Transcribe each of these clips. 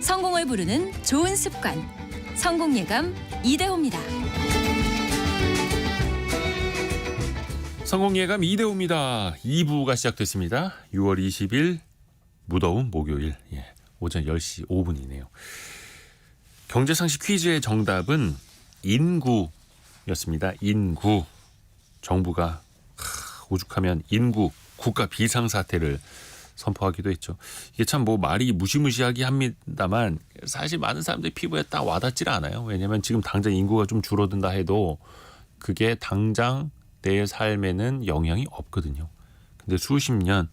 성공을 부르는 좋은 습관. 성공예감 이대호입니다. 성공예감 이대호입니다. 2부가 시작됐습니다. 6월 20일 무더운 목요일 오전 10시 5분이네요. 경제상식 퀴즈의 정답은 인구였습니다. 인구. 정부가 오죽하면 인구 국가 비상사태를 선포하기도 했죠. 이게 참 말이 무시무시하게 합니다만 사실 많은 사람들이 피부에 딱 와닿질 않아요. 왜냐하면 지금 당장 인구가 좀 줄어든다 해도 그게 당장 내 삶에는 영향이 없거든요. 근데 수십 년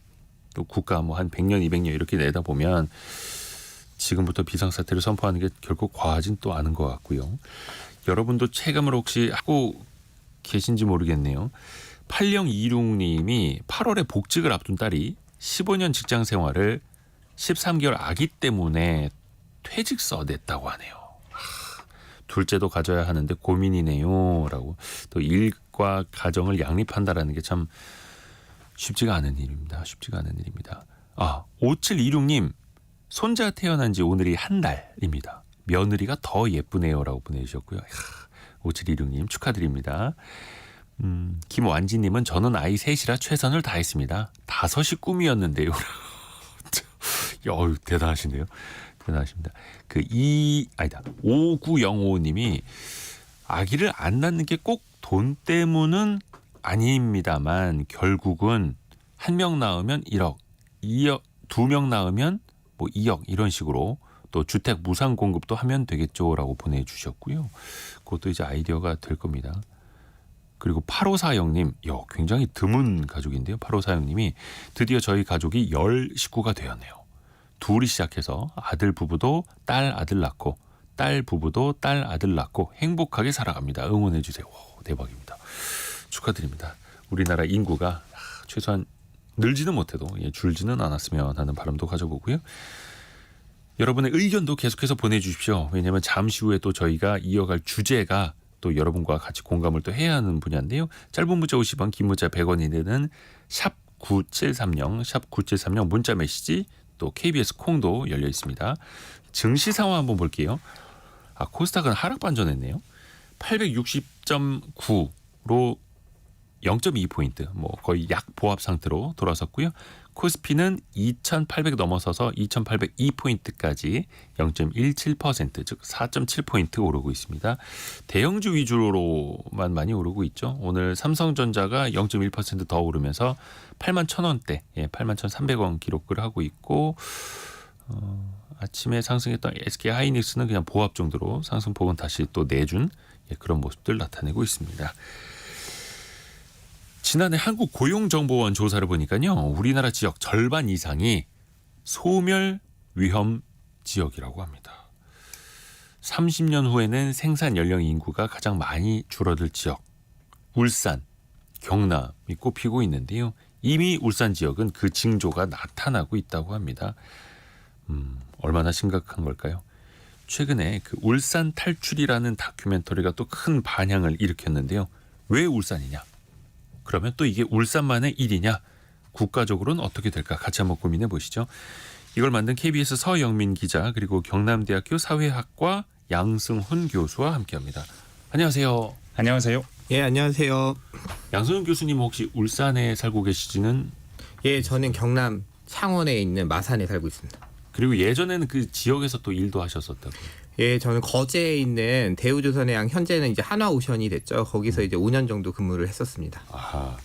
또 국가 한 100년, 200년 이렇게 내다 보면 지금부터 비상사태를 선포하는 게 결코 과하진 또 않은 것 같고요. 여러분도 체감을 혹시 하고 계신지 모르겠네요. 8026님이 8월에 복직을 앞둔 딸이 15년 직장 생활을 13개월 아기 때문에 퇴직서 냈다고 하네요. 둘째도 가져야 하는데 고민이네요. 라고. 또 일과 가정을 양립한다라는 게 참 쉽지가 않은 일입니다. 쉽지가 않은 일입니다. 5726님. 손자 태어난 지 오늘이 한 달입니다. 며느리가 더 예쁘네요. 라고 보내주셨고요. 5726님 축하드립니다. 김완지님은 저는 아이 셋이라 최선을 다했습니다. 5이 꿈이었는데요. 대단하시네요. 대단하십니다. 5905님이 아기를 안 낳는 게 꼭 돈 때문은 아닙니다만 결국은 1명 낳으면 1억, 2억, 2명 낳으면 2억 이런 식으로 또 주택 무상 공급도 하면 되겠죠라고 보내주셨고요. 그것도 이제 아이디어가 될 겁니다. 그리고 8540님, 굉장히 드문 가족인데요. 8540님이 드디어 저희 가족이 10식구가 되었네요. 둘이 시작해서 아들 부부도 딸 아들 낳고 딸 부부도 딸 아들 낳고 행복하게 살아갑니다. 응원해 주세요. 대박입니다. 축하드립니다. 우리나라 인구가 최소한 늘지는 못해도 줄지는 않았으면 하는 바람도 가져보고요. 여러분의 의견도 계속해서 보내주십시오. 왜냐하면 잠시 후에 또 저희가 이어갈 주제가 또 여러분과 같이 공감을 또 해야 하는 분야인데요. 짧은 문자 50원, 긴 문자 100원이 되는 샵 9730 문자 메시지 또 KBS 콩도 열려 있습니다. 증시 상황 한번 볼게요. 코스닥은 하락 반전했네요. 860.9로 0.2포인트 거의 약보합 상태로 돌아섰고요. 코스피는 2800 넘어서서 2802포인트까지 0.17% 즉 4.7포인트 오르고 있습니다. 대형주 위주로만 많이 오르고 있죠. 오늘 삼성전자가 0.1% 더 오르면서 81,000원대 81,300원 기록을 하고 있고 아침에 상승했던 SK하이닉스는 그냥 보합 정도로 상승폭은 다시 또 내준 그런 모습들 나타내고 있습니다. 지난해 한국고용정보원 조사를 보니까요. 우리나라 지역 절반 이상이 소멸 위험 지역이라고 합니다. 30년 후에는 생산 연령 인구가 가장 많이 줄어들 지역. 울산, 경남이 꼽히고 있는데요. 이미 울산 지역은 그 징조가 나타나고 있다고 합니다. 얼마나 심각한 걸까요? 최근에 울산 탈출이라는 다큐멘터리가 또 큰 반향을 일으켰는데요. 왜 울산이냐? 그러면 또 이게 울산만의 일이냐? 국가적으로는 어떻게 될까? 같이 한번 고민해 보시죠. 이걸 만든 KBS 서영민 기자 그리고 경남대학교 사회학과 양승훈 교수와 함께합니다. 안녕하세요. 안녕하세요. 예, 안녕하세요. 양승훈 교수님 혹시 울산에 살고 계시지는? 예, 저는 경남 창원에 있는 마산에 살고 있습니다. 그리고 예전에는 그 지역에서 또 일도 하셨었다고요? 예, 저는 거제에 있는 대우조선해양 현재는 이제 한화오션이 됐죠. 거기서 이제 5년 정도 근무를 했었습니다. 아하.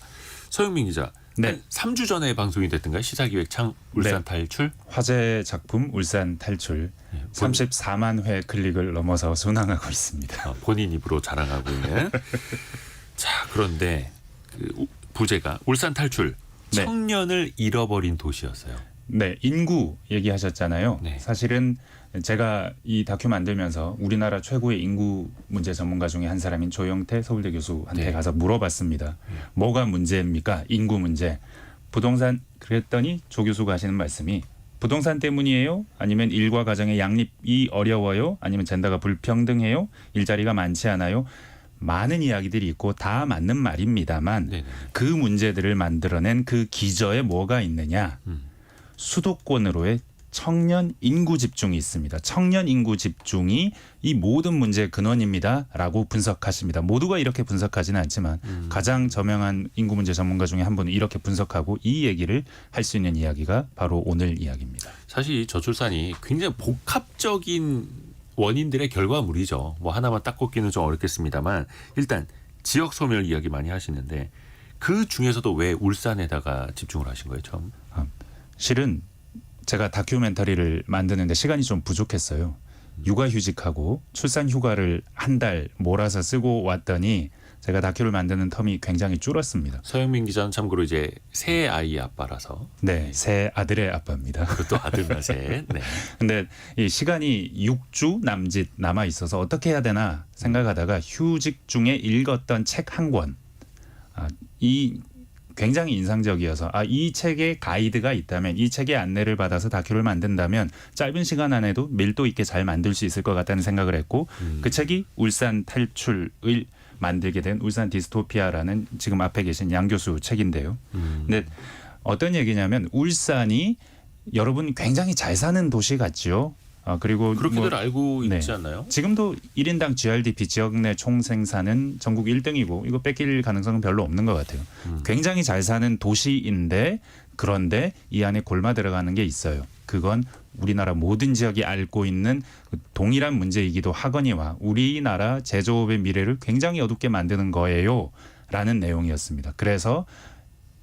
서영민 기자. 네. 한 3주 전에 방송이 됐던가요? 시사기획창 울산 탈출? 화제 작품 울산 탈출 34만 회 클릭을 넘어서 순항하고 있습니다. 본인 입으로 자랑하고 있는. 자, 그런데 부제가 울산 탈출. 네. 청년을 잃어버린 도시였어요. 네, 인구 얘기하셨잖아요. 네. 사실은 제가 이 다큐 만들면서 우리나라 최고의 인구 문제 전문가 중에 한 사람인 조영태 서울대 교수한테 네. 가서 물어봤습니다. 뭐가 문제입니까? 인구 문제. 부동산 그랬더니 조 교수가 하시는 말씀이 부동산 때문이에요? 아니면 일과 가정의 양립이 어려워요? 아니면 젠더가 불평등해요? 일자리가 많지 않아요? 많은 이야기들이 있고 다 맞는 말입니다만 네네. 그 문제들을 만들어낸 그 기저에 뭐가 있느냐? 수도권으로의 청년 인구 집중이 있습니다. 청년 인구 집중이 이 모든 문제의 근원입니다라고 분석하십니다. 모두가 이렇게 분석하지는 않지만 가장 저명한 인구 문제 전문가 중에 한 분은 이렇게 분석하고 이 얘기를 할 수 있는 이야기가 바로 오늘 이야기입니다. 사실 이 저출산이 굉장히 복합적인 원인들의 결과물이죠. 뭐 하나만 딱 꼽기는 좀 어렵겠습니다만 일단 지역 소멸 이야기 많이 하시는데 그 중에서도 왜 울산에다가 집중을 하신 거예요, 처음? 실은 제가 다큐멘터리를 만드는데 시간이 좀 부족했어요. 육아휴직하고 출산휴가를 한 달 몰아서 쓰고 왔더니 제가 다큐를 만드는 텀이 굉장히 줄었습니다. 서영민 기자는 참고로 이제 새 아이 아빠라서 네, 새 아들의 아빠입니다. 그것도 아들만 셋. 네. 근데 이 시간이 6주 남짓 남아 있어서 어떻게 해야 되나 생각하다가 휴직 중에 읽었던 책 한 권. 이 굉장히 인상적이어서 이 책에 가이드가 있다면 이 책의 안내를 받아서 다큐를 만든다면 짧은 시간 안에도 밀도 있게 잘 만들 수 있을 것 같다는 생각을 했고 그 책이 울산 탈출을 만들게 된 울산 디스토피아라는 지금 앞에 계신 양 교수 책인데요. 근데 어떤 얘기냐면 울산이 여러분 굉장히 잘 사는 도시 같지요. 그리고 그렇게들 알고 네. 있지 않나요? 지금도 1인당 GRDP 지역 내 총생산은 전국 1등이고 이거 뺏길 가능성은 별로 없는 것 같아요. 굉장히 잘 사는 도시인데 그런데 이 안에 골마 들어가는 게 있어요. 그건 우리나라 모든 지역이 앓고 있는 동일한 문제이기도 하거니와 우리나라 제조업의 미래를 굉장히 어둡게 만드는 거예요. 라는 내용이었습니다. 그래서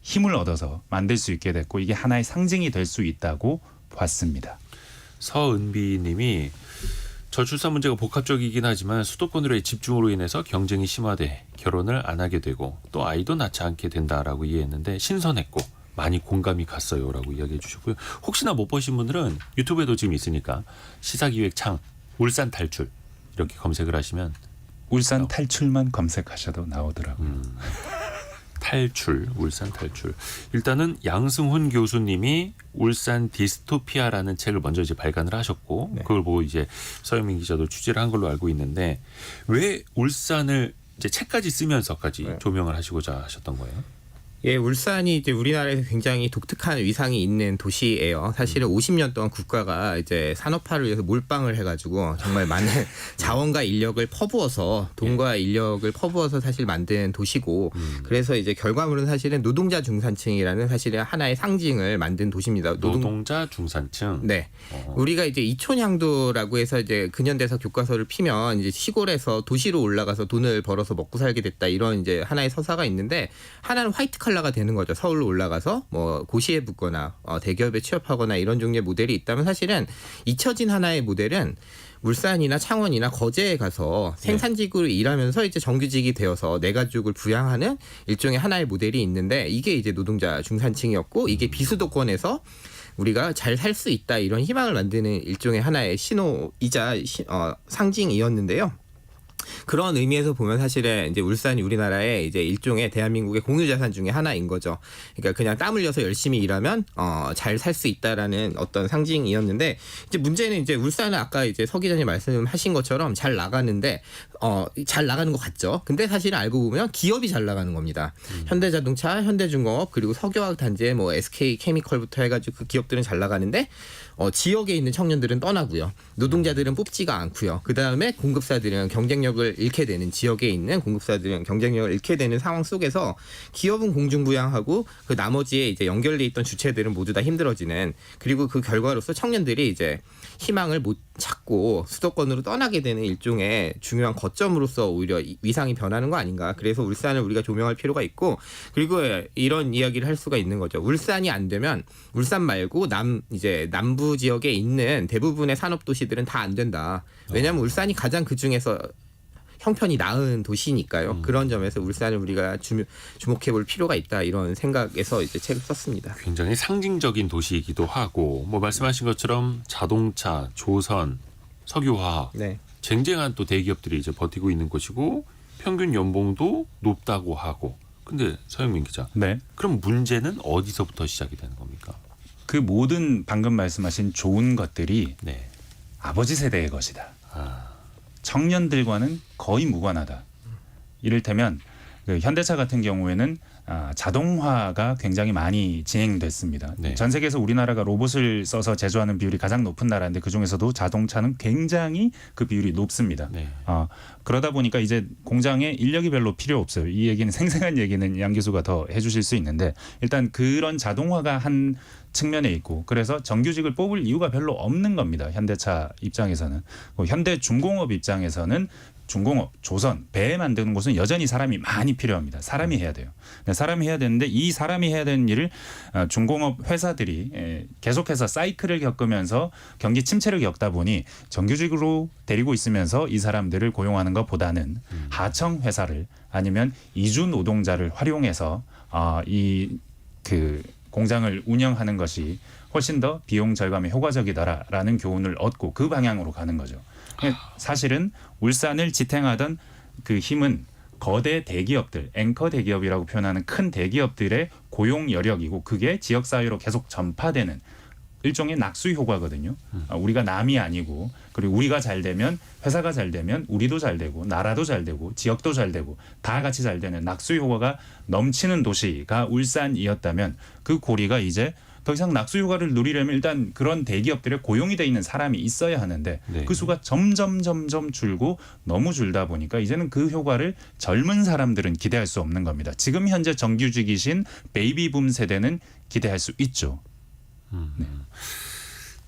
힘을 얻어서 만들 수 있게 됐고 이게 하나의 상징이 될 수 있다고 봤습니다. 서은비 님이 저출산 문제가 복합적이긴 하지만 수도권으로의 집중으로 인해서 경쟁이 심화돼 결혼을 안 하게 되고 또 아이도 낳지 않게 된다라고 이해했는데 신선했고 많이 공감이 갔어요라고 이야기해 주셨고요. 혹시나 못 보신 분들은 유튜브에도 지금 있으니까 시사기획 창 울산 탈출 이렇게 검색을 하시면 울산 탈출만 검색하셔도 나오더라고요. 탈출, 울산 탈출. 일단은 양승훈 교수님이 울산 디스토피아라는 책을 먼저 이제 발간을 하셨고 네. 그걸 보고 이제 서영민 기자도 취재를 한 걸로 알고 있는데 왜 울산을 이제 책까지 쓰면서까지 네. 조명을 하시고자 하셨던 거예요? 예, 울산이 이제 우리나라에서 굉장히 독특한 위상이 있는 도시예요. 사실은 50년 동안 국가가 이제 산업화를 위해서 몰빵을 해가지고 정말 많은 자원과 인력을 퍼부어서 돈과 인력을 퍼부어서 사실 만든 도시고 그래서 이제 결과물은 사실은 노동자 중산층이라는 사실은 하나의 상징을 만든 도시입니다. 노동자 중산층. 네. 우리가 이제 이촌향도라고 해서 이제 근현대사 교과서를 피면 이제 시골에서 도시로 올라가서 돈을 벌어서 먹고 살게 됐다 이런 이제 하나의 서사가 있는데 하나는 화이트 칼라가 되는 거죠. 서울로 올라가서 뭐 고시에 붙거나 대기업에 취업하거나 이런 종류의 모델이 있다면 사실은 잊혀진 하나의 모델은 울산이나 창원이나 거제에 가서 생산직으로 일하면서 이제 정규직이 되어서 내 가족을 부양하는 일종의 하나의 모델이 있는데 이게 이제 노동자 중산층이었고 이게 비수도권에서 우리가 잘 살 수 있다 이런 희망을 만드는 일종의 하나의 신호이자 상징이었는데요. 그런 의미에서 보면 사실은 이제 울산이 우리나라의 이제 일종의 대한민국의 공유자산 중에 하나인 거죠. 그러니까 그냥 땀 흘려서 열심히 일하면 잘 살 수 있다라는 어떤 상징이었는데 이제 문제는 이제 울산은 아까 이제 서 기자님 말씀하신 것처럼 잘 나가는데 잘 나가는 것 같죠. 근데 사실은 알고 보면 기업이 잘 나가는 겁니다. 현대자동차, 현대중공업 그리고 석유화학단지 뭐 SK케미컬부터 해가지고 그 기업들은 잘 나가는데 지역에 있는 청년들은 떠나고요. 노동자들은 뽑지가 않고요. 그다음에 공급사들은 경쟁력을 잃게 되는 지역에 있는 공급사들은 경쟁력을 잃게 되는 상황 속에서 기업은 공중부양하고 그 나머지에 이제 연결돼 있던 주체들은 모두 다 힘들어지는 그리고 그 결과로서 청년들이 이제 희망을 못 찾고 수도권으로 떠나게 되는 일종의 중요한 거점으로서 오히려 위상이 변하는 거 아닌가. 그래서 울산을 우리가 조명할 필요가 있고 그리고 이런 이야기를 할 수가 있는 거죠. 울산이 안 되면 울산 말고 이제 남부 지역에 있는 대부분의 산업 도시들은 다 안 된다. 왜냐하면 울산이 가장 그 중에서 형편이 나은 도시니까요. 그런 점에서 울산을 우리가 주목해 볼 필요가 있다. 이런 생각에서 이제 책을 썼습니다. 굉장히 상징적인 도시이기도 하고 뭐 말씀하신 것처럼 자동차, 조선, 석유화학 네. 쟁쟁한 또 대기업들이 이제 버티고 있는 곳이고 평균 연봉도 높다고 하고 근데 서영민 기자 네. 그럼 문제는 어디서부터 시작이 되는 겁니까? 그 모든 방금 말씀하신 좋은 것들이 네. 아버지 세대의 것이다. 청년들과는 거의 무관하다. 이를테면 그 현대차 같은 경우에는 자동화가 굉장히 많이 진행됐습니다. 네. 전 세계에서 우리나라가 로봇을 써서 제조하는 비율이 가장 높은 나라인데 그중에서도 자동차는 굉장히 그 비율이 높습니다. 네. 그러다 보니까 이제 공장에 인력이 별로 필요 없어요. 이 얘기는 생생한 얘기는 양 교수가 더 해주실 수 있는데 일단 그런 자동화가 한 측면에 있고 그래서 정규직을 뽑을 이유가 별로 없는 겁니다. 현대차 입장에서는. 현대중공업 입장에서는 중공업, 조선, 배 만드는 곳은 여전히 사람이 많이 필요합니다. 사람이 해야 돼요. 사람이 해야 되는데 이 사람이 해야 되는 일을 중공업 회사들이 계속해서 사이클을 겪으면서 경기 침체를 겪다 보니 정규직으로 데리고 있으면서 이 사람들을 고용하는 것보다는 하청 회사를 아니면 이주 노동자를 활용해서 이 공장을 운영하는 것이 훨씬 더 비용 절감에 효과적이다라는 교훈을 얻고 그 방향으로 가는 거죠. 사실은 울산을 지탱하던 그 힘은 거대 대기업들, 앵커 대기업이라고 표현하는 큰 대기업들의 고용 여력이고 그게 지역 사회로 계속 전파되는 일종의 낙수 효과거든요. 우리가 남이 아니고 그리고 우리가 잘 되면 회사가 잘 되면 우리도 잘 되고 나라도 잘 되고 지역도 잘 되고 다 같이 잘 되는 낙수 효과가 넘치는 도시가 울산이었다면 그 고리가 이제 더 이상 낙수 효과를 누리려면 일단 그런 대기업들에 고용이 돼 있는 사람이 있어야 하는데 네. 그 수가 점점 줄고 너무 줄다 보니까 이제는 그 효과를 젊은 사람들은 기대할 수 없는 겁니다. 지금 현재 정규직이신 베이비붐 세대는 기대할 수 있죠.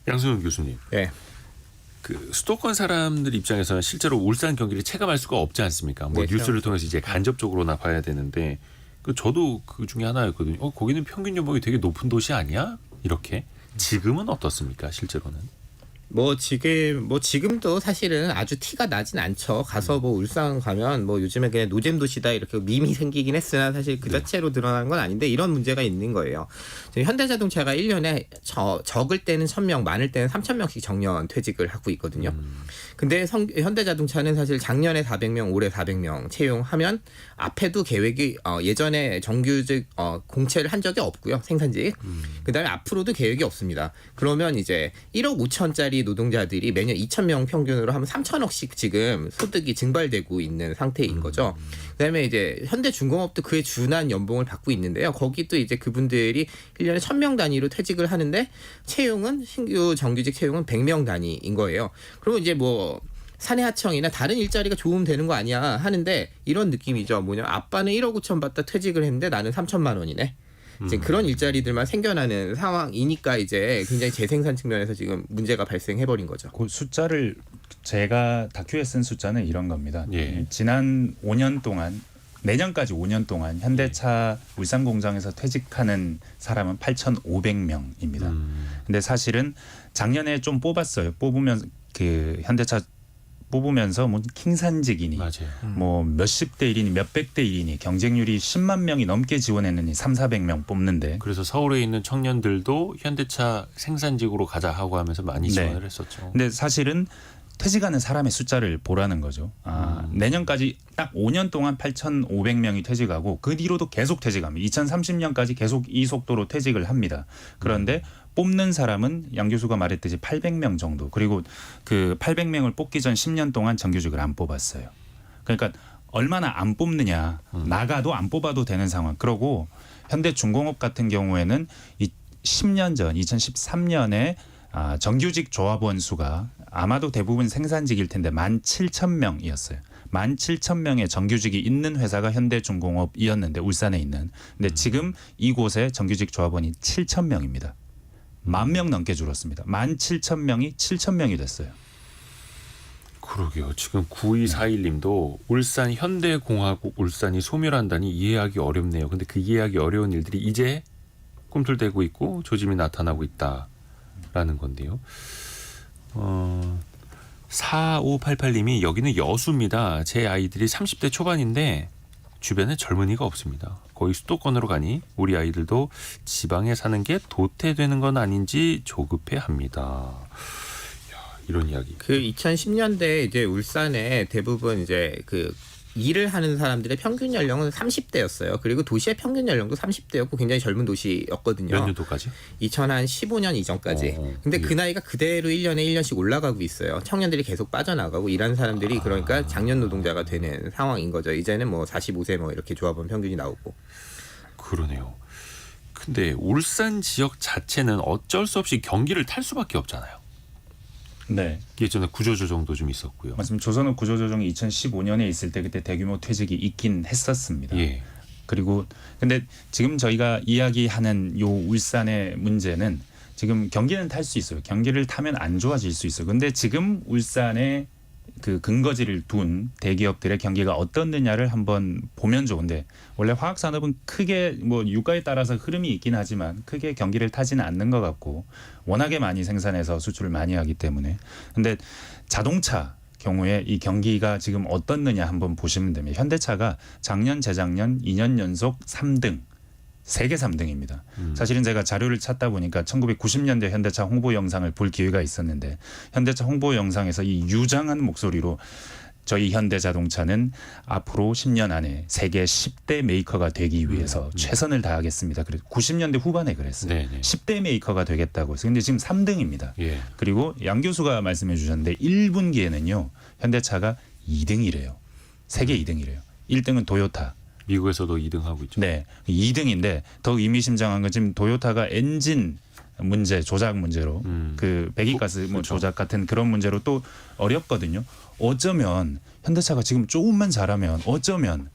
양승훈 교수님. 네. 그 수도권 사람들 입장에서는 실제로 울산 경기를 체감할 수가 없지 않습니까? 뭐 네, 뉴스를 통해서 이제 간접적으로나 봐야 되는데 저도 그 중에 하나였거든요. 거기는 평균 연봉이 되게 높은 도시 아니야? 이렇게. 지금은 어떻습니까? 실제로는. 지금도 사실은 아주 티가 나진 않죠. 가서 울산 가면 요즘에 그냥 노잼 도시다 이렇게 밈이 생기긴 했으나 사실 그 자체로 드러나는 건 아닌데 이런 문제가 있는 거예요. 지금 현대자동차가 1년에 적을 때는 1,000명, 많을 때는 3,000명씩 정년 퇴직을 하고 있거든요. 근데 현대자동차는 사실 작년에 400명, 올해 400명 채용하면 앞에도 계획이 예전에 정규직 공채를 한 적이 없고요. 생산직. 그다음에 앞으로도 계획이 없습니다. 그러면 이제 1억 5천짜리 노동자들이 매년 2,000명 평균으로 하면 3,000억씩 지금 소득이 증발되고 있는 상태인 거죠. 그다음에 이제 현대중공업도 그에 준한 연봉을 받고 있는데요. 거기도 이제 그분들이 1년에 1,000명 단위로 퇴직을 하는데 채용은 신규 정규직 채용은 100명 단위인 거예요. 그러면 이제 사내하청이나 다른 일자리가 좋으면 되는 거 아니야 하는데 이런 느낌이죠. 아빠는 1억 5천 받다 퇴직을 했는데 나는 3천만 원이네. 이제 그런 일자리들만 생겨나는 상황이니까 이제 굉장히 재생산 측면에서 지금 문제가 발생해버린 거죠. 그 숫자를 제가 다큐에 쓴 숫자는 이런 겁니다. 예. 지난 5년 동안 내년까지 5년 동안 현대차 울산 공장에서 퇴직하는 사람은 8,500명입니다. 근데 사실은 작년에 좀 뽑았어요. 뽑으면 현대차 뽑으면서 킹산직이니 맞아요. 몇십 대 1이니 몇백 대 1이니 경쟁률이 10만 명이 넘게 지원했느니 3,400명 뽑는데 그래서 서울에 있는 청년들도 현대차 생산직으로 가자 하고 하면서 많이 지원을 했었죠. 근데 사실은 퇴직하는 사람의 숫자를 보라는 거죠. 내년까지 딱 5년 동안 8,500명이 퇴직하고 그 뒤로도 계속 퇴직합니다. 2030년까지 계속 이 속도로 퇴직을 합니다. 그런데 뽑는 사람은 양 교수가 말했듯이 800명 정도. 그리고 그 800명을 뽑기 전 10년 동안 정규직을 안 뽑았어요. 그러니까 얼마나 안 뽑느냐. 나가도 안 뽑아도 되는 상황. 그러고 현대중공업 같은 경우에는 10년 전 2013년에 정규직 조합원 수가 아마도 대부분 생산직일 텐데 17,000명이었어요. 17,000명의 정규직이 있는 회사가 현대중공업이었는데 울산에 있는. 근데 지금 이곳에 정규직 조합원이 7,000명입니다. 10,000명 넘게 줄었습니다. 17,000명이 7,000명이 됐어요. 그러게요. 지금 9241님도 울산 현대공화국 울산이 소멸한다니 이해하기 어렵네요. 근데 그 이해하기 어려운 일들이 이제 꿈틀대고 있고 조짐이 나타나고 있다라는 건데요. 4588님이 여기는 여수입니다. 제 아이들이 30대 초반인데 주변에 젊은이가 없습니다. 거의 수도권으로 가니 우리 아이들도 지방에 사는 게 도태되는 건 아닌지 조급해합니다. 이런 이야기. 그 2010년대 이제 울산에 대부분 이제 일을 하는 사람들의 평균 연령은 30대였어요. 그리고 도시의 평균 연령도 30대였고 굉장히 젊은 도시였거든요. 몇 년도까지? 2015년 이전까지. 근데 그 나이가 그대로 1년에 1년씩 올라가고 있어요. 청년들이 계속 빠져나가고 일하는 사람들이 그러니까 장년 노동자가 되는 상황인 거죠. 이제는 뭐 45세 뭐 이렇게 조합원 평균이 나오고. 그러네요. 근데 울산 지역 자체는 어쩔 수 없이 경기를 탈 수밖에 없잖아요. 네. 예전에 구조조정도 좀 있었고요. 맞습니다. 조선업 구조조정이 2015년에 있을 때 그때 대규모 퇴직이 있긴 했었습니다. 예. 그리고 근데 지금 저희가 이야기하는 요 울산의 문제는 지금 경기는 탈 수 있어요. 경기를 타면 안 좋아질 수 있어요. 근데 지금 울산의 그 근거지를 둔 대기업들의 경기가 어떻느냐를 한번 보면 좋은데 원래 화학 산업은 크게 뭐 유가에 따라서 흐름이 있긴 하지만 크게 경기를 타지는 않는 것 같고 워낙에 많이 생산해서 수출을 많이 하기 때문에 근데 자동차 경우에 이 경기가 지금 어떻느냐 한번 보시면 됩니다. 현대차가 작년 재작년 2년 연속 3등 세계 3등입니다. 사실은 제가 자료를 찾다 보니까 1990년대 현대차 홍보 영상을 볼 기회가 있었는데 현대차 홍보 영상에서 이 유장한 목소리로 저희 현대자동차는 앞으로 10년 안에 세계 10대 메이커가 되기 위해서 최선을 다하겠습니다. 그래서 90년대 후반에 그랬어요. 네네. 10대 메이커가 되겠다고 해서. 근데 지금 3등입니다. 예. 그리고 양 교수가 말씀해 주셨는데 1분기에는요. 현대차가 2등이래요. 세계 2등이래요. 1등은 도요타. 미국에서도 2등하고 있죠. 네, 2등인데 더 의미심장한 건 지금 도요타가 엔진 문제, 조작 문제로 그 배기가스 뭐 그렇죠. 조작 같은 그런 문제로 또 어렵거든요. 어쩌면 현대차가 지금 조금만 잘하면 어쩌면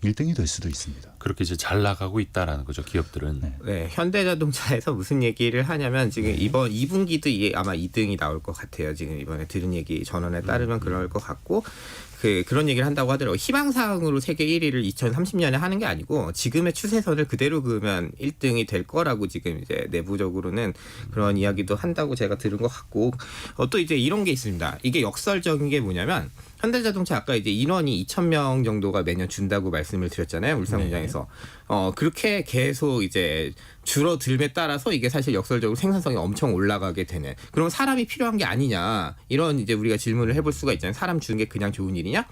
1등이 될 수도 있습니다. 그렇게 이제 잘 나가고 있다라는 거죠. 기업들은. 네. 네, 현대자동차에서 무슨 얘기를 하냐면 지금 이번 2분기도 이게 아마 2등이 나올 것 같아요. 지금 이번에 들은 얘기 전원에 따르면 그럴 것 같고 그런 얘기를 한다고 하더라고요. 희망사항으로 세계 1위를 2030년에 하는 게 아니고 지금의 추세선을 그대로 그으면 1등이 될 거라고 지금 이제 내부적으로는 그런 이야기도 한다고 제가 들은 것 같고 또 이제 이런 게 있습니다. 이게 역설적인 게 뭐냐면 현대자동차 아까 이제 인원이 2,000명 정도가 매년 준다고 말씀을 드렸잖아요. 울산 공장에서. 그렇게 계속 이제 줄어들에 따라서 이게 사실 역설적으로 생산성이 엄청 올라가게 되는. 그럼 사람이 필요한 게 아니냐. 이런 이제 우리가 질문을 해볼 수가 있잖아요. 사람 주는 게 그냥 좋은 일이냐?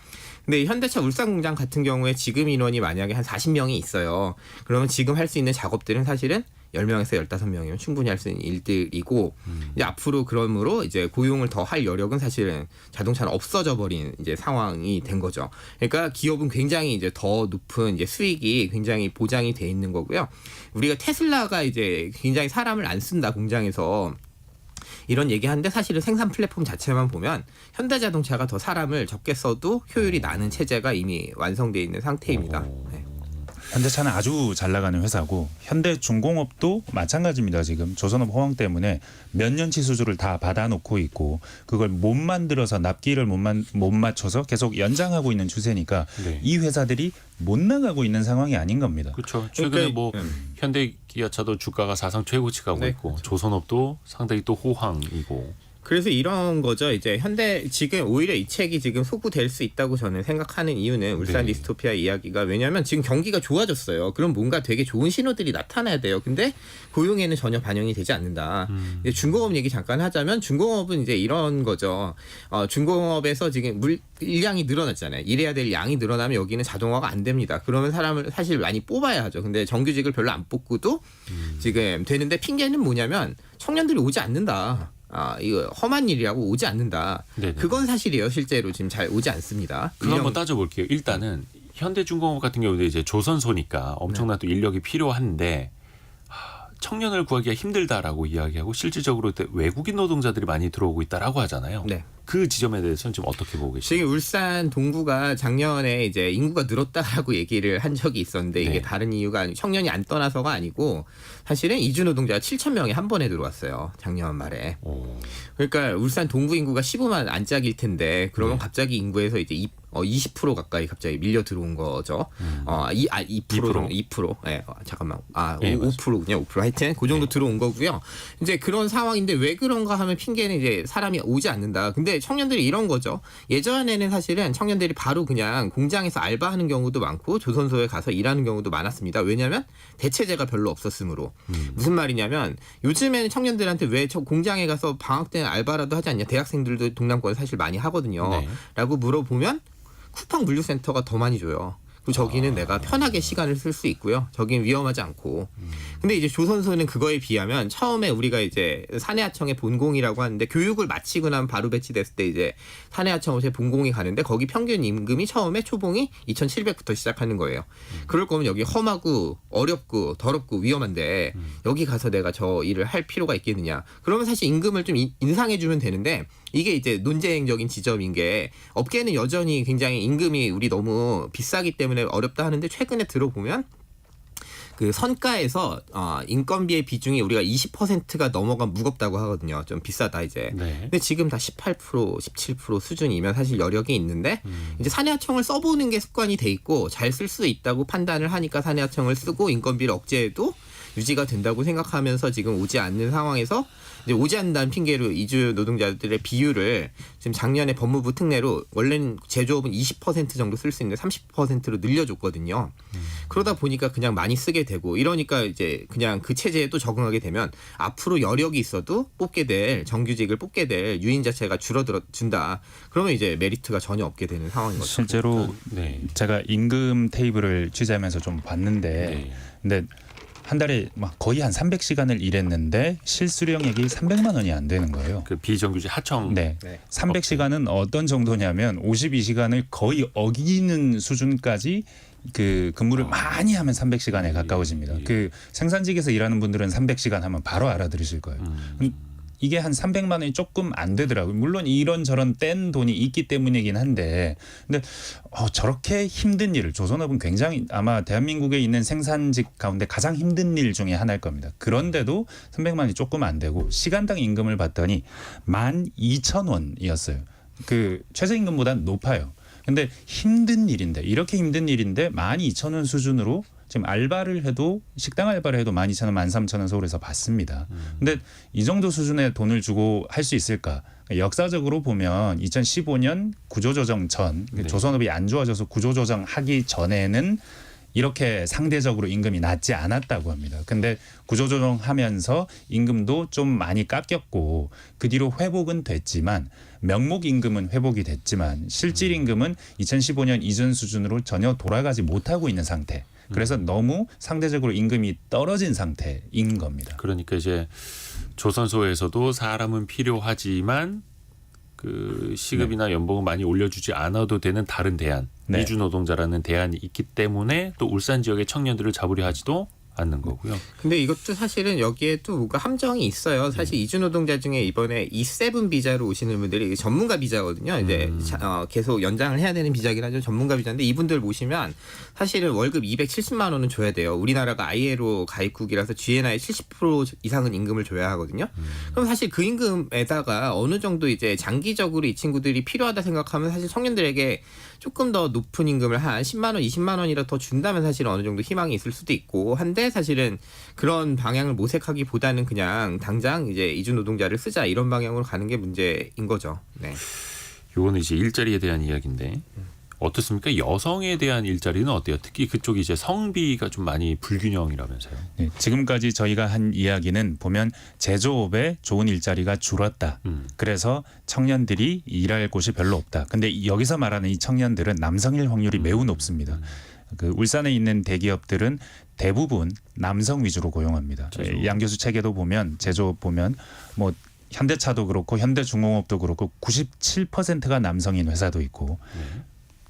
근데 현대차 울산 공장 같은 경우에 지금 인원이 만약에 한 40명이 있어요. 그러면 지금 할 수 있는 작업들은 사실은 10명에서 15명이면 충분히 할 수 있는 일들이고 이제 앞으로 그러므로 이제 고용을 더 할 여력은 사실은 자동차는 없어져 버린 이제 상황이 된 거죠. 그러니까 기업은 굉장히 이제 더 높은 이제 수익이 굉장히 보장이 돼 있는 거고요. 우리가 테슬라가 이제 굉장히 사람을 안 쓴다 공장에서 이런 얘기하는데 사실은 생산 플랫폼 자체만 보면 현대자동차가 더 사람을 적게 써도 효율이 나는 체제가 이미 완성돼 있는 상태입니다. 네. 현대차는 아주 잘 나가는 회사고 현대중공업도 마찬가지입니다. 지금 조선업 호황 때문에 몇 년치 수주를 다 받아놓고 있고 그걸 못 만들어서 납기를 못 맞춰서 계속 연장하고 있는 추세니까 네. 이 회사들이 못 나가고 있는 상황이 아닌 겁니다. 그렇죠. 최근에 그러니까, 뭐 현대기아차도 주가가 사상 최고치 가고 네, 있고 조선업도 상당히 또 호황이고. 그래서 이런 거죠. 이제 현대 지금 오히려 이 책이 지금 소구될 수 있다고 저는 생각하는 이유는 울산 네. 디스토피아 이야기가 왜냐하면 지금 경기가 좋아졌어요. 그럼 뭔가 되게 좋은 신호들이 나타나야 돼요. 근데 고용에는 전혀 반영이 되지 않는다. 이제 중공업 얘기 잠깐 하자면 중공업은 이제 이런 거죠. 중공업에서 지금 물량이 늘어났잖아요. 일해야 될 양이 늘어나면 여기는 자동화가 안 됩니다. 그러면 사람을 사실 많이 뽑아야 하죠. 근데 정규직을 별로 안 뽑고도 지금 되는데 핑계는 뭐냐면 청년들이 오지 않는다. 이거 험한 일이라고 오지 않는다. 네네. 그건 사실이에요. 실제로 지금 잘 오지 않습니다. 그거 한번 따져볼게요. 일단은 현대중공업 같은 경우도 이제 조선소니까 엄청난 또 인력이 필요한데 청년을 구하기가 힘들다라고 이야기하고 실질적으로 외국인 노동자들이 많이 들어오고 있다라고 하잖아요. 네. 그 지점에 대해서는 지금 어떻게 보고 계시죠? 지금 울산 동구가 작년에 이제 인구가 늘었다라고 얘기를 한 적이 있었는데 이게 네. 다른 이유가 아니고 청년이 안 떠나서가 아니고 사실은 이주 노동자가 7,000명이 한 번에 들어왔어요. 작년 말에. 그러니까 울산 동구 인구가 15만 안짝일 텐데 그러면 갑자기 인구에서 이제 20% 가까이 갑자기 밀려 들어온 거죠. 2%. 네, 잠깐만. 네, 5%군요. 5%. 하여튼 그 정도 들어온 거고요. 이제 그런 상황인데 왜 그런가 하면 핑계는 이제 사람이 오지 않는다. 근데 청년들이 이런 거죠. 예전에는 사실은 청년들이 바로 그냥 공장에서 알바하는 경우도 많고 조선소에 가서 일하는 경우도 많았습니다. 왜냐하면 대체제가 별로 없었으므로. 무슨 말이냐면 요즘에는 청년들한테 왜 저 공장에 가서 방학 때는 알바라도 하지 않냐. 대학생들도 동남권 사실 많이 하거든요. 네. 라고 물어보면 쿠팡 물류센터가 더 많이 줘요. 그리고 저기는 내가 편하게 시간을 쓸 수 있고요. 저기는 위험하지 않고. 근데 이제 조선소는 그거에 비하면 처음에 우리가 이제 사내하청의 본공이라고 하는데 교육을 마치고 나면 바로 배치됐을 때 이제 사내하청에 본공이 가는데 거기 평균 임금이 처음에 초봉이 2,700부터 시작하는 거예요. 그럴 거면 여기 험하고 어렵고 더럽고 위험한데 여기 가서 내가 저 일을 할 필요가 있겠느냐. 그러면 사실 임금을 좀 인상해 주면 되는데 이게 이제 논쟁적인 지점인 게 업계는 여전히 굉장히 임금이 우리 너무 비싸기 때문에 어렵다 하는데 최근에 들어보면 그 선가에서 인건비의 비중이 우리가 20%가 넘어가면 무겁다고 하거든요. 좀 비싸다 이제. 네. 근데 지금 다 18%, 17% 수준이면 사실 여력이 있는데 이제 사내하청을 써보는 게 습관이 돼 있고 잘 쓸 수 있다고 판단을 하니까 사내하청을 쓰고 인건비를 억제해도 유지가 된다고 생각하면서 지금 오지 않는 상황에서 이제 오지 않는다는 핑계로 이주 노동자들의 비율을 지금 작년에 법무부 특례로 원래는 제조업은 20% 정도 쓸 수 있는데 30%로 늘려줬거든요. 그러다 보니까 그냥 많이 쓰게 되고 이러니까 이제 그냥 그 체제에 또 적응하게 되면 앞으로 여력이 있어도 뽑게 될 정규직을 뽑게 될 유인 자체가 줄어든다. 그러면 이제 메리트가 전혀 없게 되는 상황인 거죠. 실제로 네. 제가 임금 테이블을 취재하면서 좀 봤는데 네. 근데 한 달에 막 거의 한 300시간을 일했는데 실수령액이 300만 원이 안 되는 거예요. 그 비정규직 하청. 네. 네. 300시간은 어떤 정도냐면 52시간을 거의 어기는 수준까지 그 근무를 많이 하면 300시간에 가까워집니다. 예. 그 생산직에서 일하는 분들은 300시간 하면 바로 알아들으실 거예요. 이게 한 300만 원이 조금 안 되더라고요. 물론 이런저런 뗀 돈이 있기 때문이긴 한데 근데 저렇게 힘든 일을 조선업은 굉장히 아마 대한민국에 있는 생산직 가운데 가장 힘든 일 중에 하나일 겁니다. 그런데도 300만 원이 조금 안 되고 시간당 임금을 봤더니 12,000원이었어요. 그 최저임금보다 높아요. 근데 힘든 일인데 이렇게 힘든 일인데 12,000원 수준으로 지금 알바를 해도 식당 알바를 해도 12,000원, 13,000원 서울에서 받습니다. 근데 이 정도 수준의 돈을 주고 할 수 있을까? 역사적으로 보면 2015년 구조조정 전 네. 조선업이 안 좋아져서 구조조정하기 전에는 이렇게 상대적으로 임금이 낮지 않았다고 합니다. 근데 구조조정하면서 임금도 좀 많이 깎였고 그 뒤로 회복은 됐지만 명목 임금은 회복이 됐지만 실질 임금은 2015년 이전 수준으로 전혀 돌아가지 못하고 있는 상태. 그래서 너무 상대적으로 임금이 떨어진 상태인 겁니다. 그러니까 이제 조선소에서도 사람은 필요하지만 그 시급이나 연봉은 많이 올려주지 않아도 되는 다른 대안, 네. 이주 노동자라는 대안이 있기 때문에 또 울산 지역의 청년들을 잡으려 하지도 않는 거고요. 근데 이것도 사실은 여기에 또 뭔가 함정이 있어요. 사실 이주 노동자 중에 이번에 E7 비자로 오시는 분들이 전문가 비자거든요. 이제 계속 연장을 해야 되는 비자긴 하죠. 전문가 비자인데 이분들 모시면 사실은 월급 270만 원은 줘야 돼요. 우리나라가 ILO 가입국이라서 GNI의 70% 이상은 임금을 줘야 하거든요. 그럼 사실 그 임금에다가 어느 정도 이제 장기적으로 이 친구들이 필요하다 생각하면 사실 청년들에게 조금 더 높은 임금을 한 10만 원, 20만 원이라 더 준다면 사실 어느 정도 희망이 있을 수도 있고 한데 사실은 그런 방향을 모색하기보다는 그냥 당장 이제 이주 노동자를 쓰자 이런 방향으로 가는 게 문제인 거죠. 네. 요거는 이제 일자리에 대한 이야기인데 어떻습니까? 여성에 대한 일자리는 어때요? 특히 그쪽이 이제 성비가 좀 많이 불균형이라면서요. 네, 지금까지 저희가 한 이야기는 보면 제조업에 좋은 일자리가 줄었다. 그래서 청년들이 일할 곳이 별로 없다. 근데 여기서 말하는 이 청년들은 남성일 확률이 매우 높습니다. 그 울산에 있는 대기업들은 대부분 남성 위주로 고용합니다. 양 교수 책에도 보면 제조업 보면 뭐 현대차도 그렇고 현대중공업도 그렇고 97%가 남성인 회사도 있고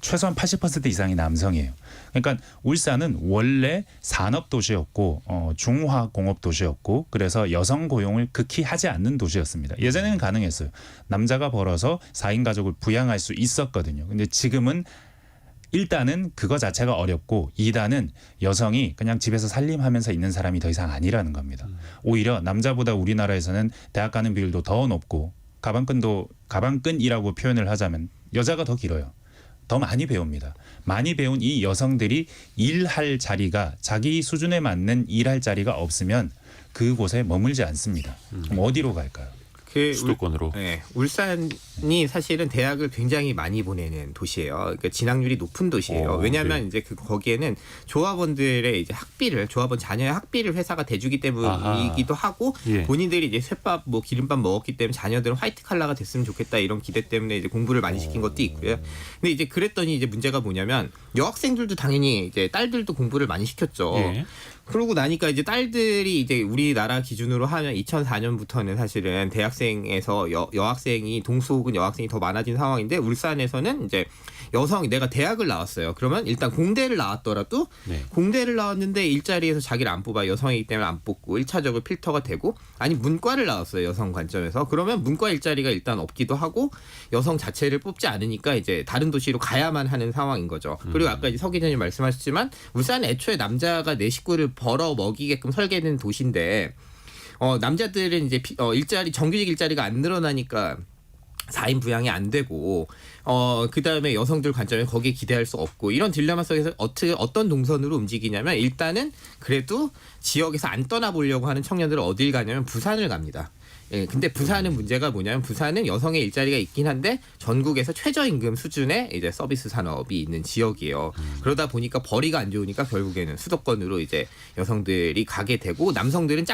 최소한 80% 이상이 남성이에요. 그러니까 울산은 원래 산업 도시였고 중화공업 도시였고 그래서 여성 고용을 극히 하지 않는 도시였습니다. 예전에는 가능했어요. 남자가 벌어서 4인 가족을 부양할 수 있었거든요. 근데 지금은 일단은 그거 자체가 어렵고 2단은 여성이 그냥 집에서 살림하면서 있는 사람이 더 이상 아니라는 겁니다. 오히려 남자보다 우리나라에서는 대학 가는 비율도 더 높고 가방끈이라고 표현을 하자면 여자가 더 길어요. 더 많이 배웁니다. 많이 배운 이 여성들이 일할 자리가 자기 수준에 맞는 일할 자리가 없으면 그곳에 머물지 않습니다. 그럼 어디로 갈까요? 그 수도권으로. 네, 울산 울산이 사실은 대학을 굉장히 많이 보내는 도시예요. 그러니까 진학률이 높은 도시예요. 왜냐하면 네. 이제 거기에는 조합원들의 이제 학비를 조합원 자녀의 학비를 회사가 대주기 때문이기도 하고 예. 본인들이 이제 쇠밥 뭐 기름밥 먹었기 때문에 자녀들은 화이트 칼라가 됐으면 좋겠다 이런 기대 때문에 이제 공부를 많이 시킨 것도 있고요. 근데 이제 그랬더니 이제 문제가 뭐냐면 여학생들도 당연히 이제 딸들도 공부를 많이 시켰죠. 예. 그러고 나니까 이제 딸들이 이제 우리나라 기준으로 하면 2004년부터는 사실은 대학생에서 여학생이 동수 혹은 여학생이 더 많아진 상황인데 울산에서는 이제 여성이 내가 대학을 나왔어요. 그러면 일단 공대를 나왔더라도 네. 공대를 나왔는데 일자리에서 자기를 안 뽑아 여성이기 때문에 안 뽑고 1차적으로 필터가 되고 아니 문과를 나왔어요. 여성 관점에서 그러면 문과 일자리가 일단 없기도 하고 여성 자체를 뽑지 않으니까 이제 다른 도시로 가야만 하는 상황인 거죠. 그리고 아까 이제 서 기자님 말씀하셨지만 울산은 애초에 남자가 내 식구를 벌어 먹이게끔 설계된 도시인데 남자들은 이제 일자리 정규직 일자리가 안 늘어나니까 4인 부양이 안 되고 그다음에 여성들 관점에 거기에 기대할 수 없고 이런 딜레마 속에서 어떤 동선으로 움직이냐면 일단은 그래도 지역에서 안 떠나보려고 하는 청년들은 어딜 가냐면 부산을 갑니다. 예, 근데 부산은 문제가 뭐냐면 부산은 여성의 일자리가 있긴 한데 전국에서 최저임금 수준의 이제 서비스 산업이 있는 지역이에요. 그러다 보니까 벌이가 안 좋으니까 결국에는 수도권으로 이제 여성들이 가게 되고 남성들은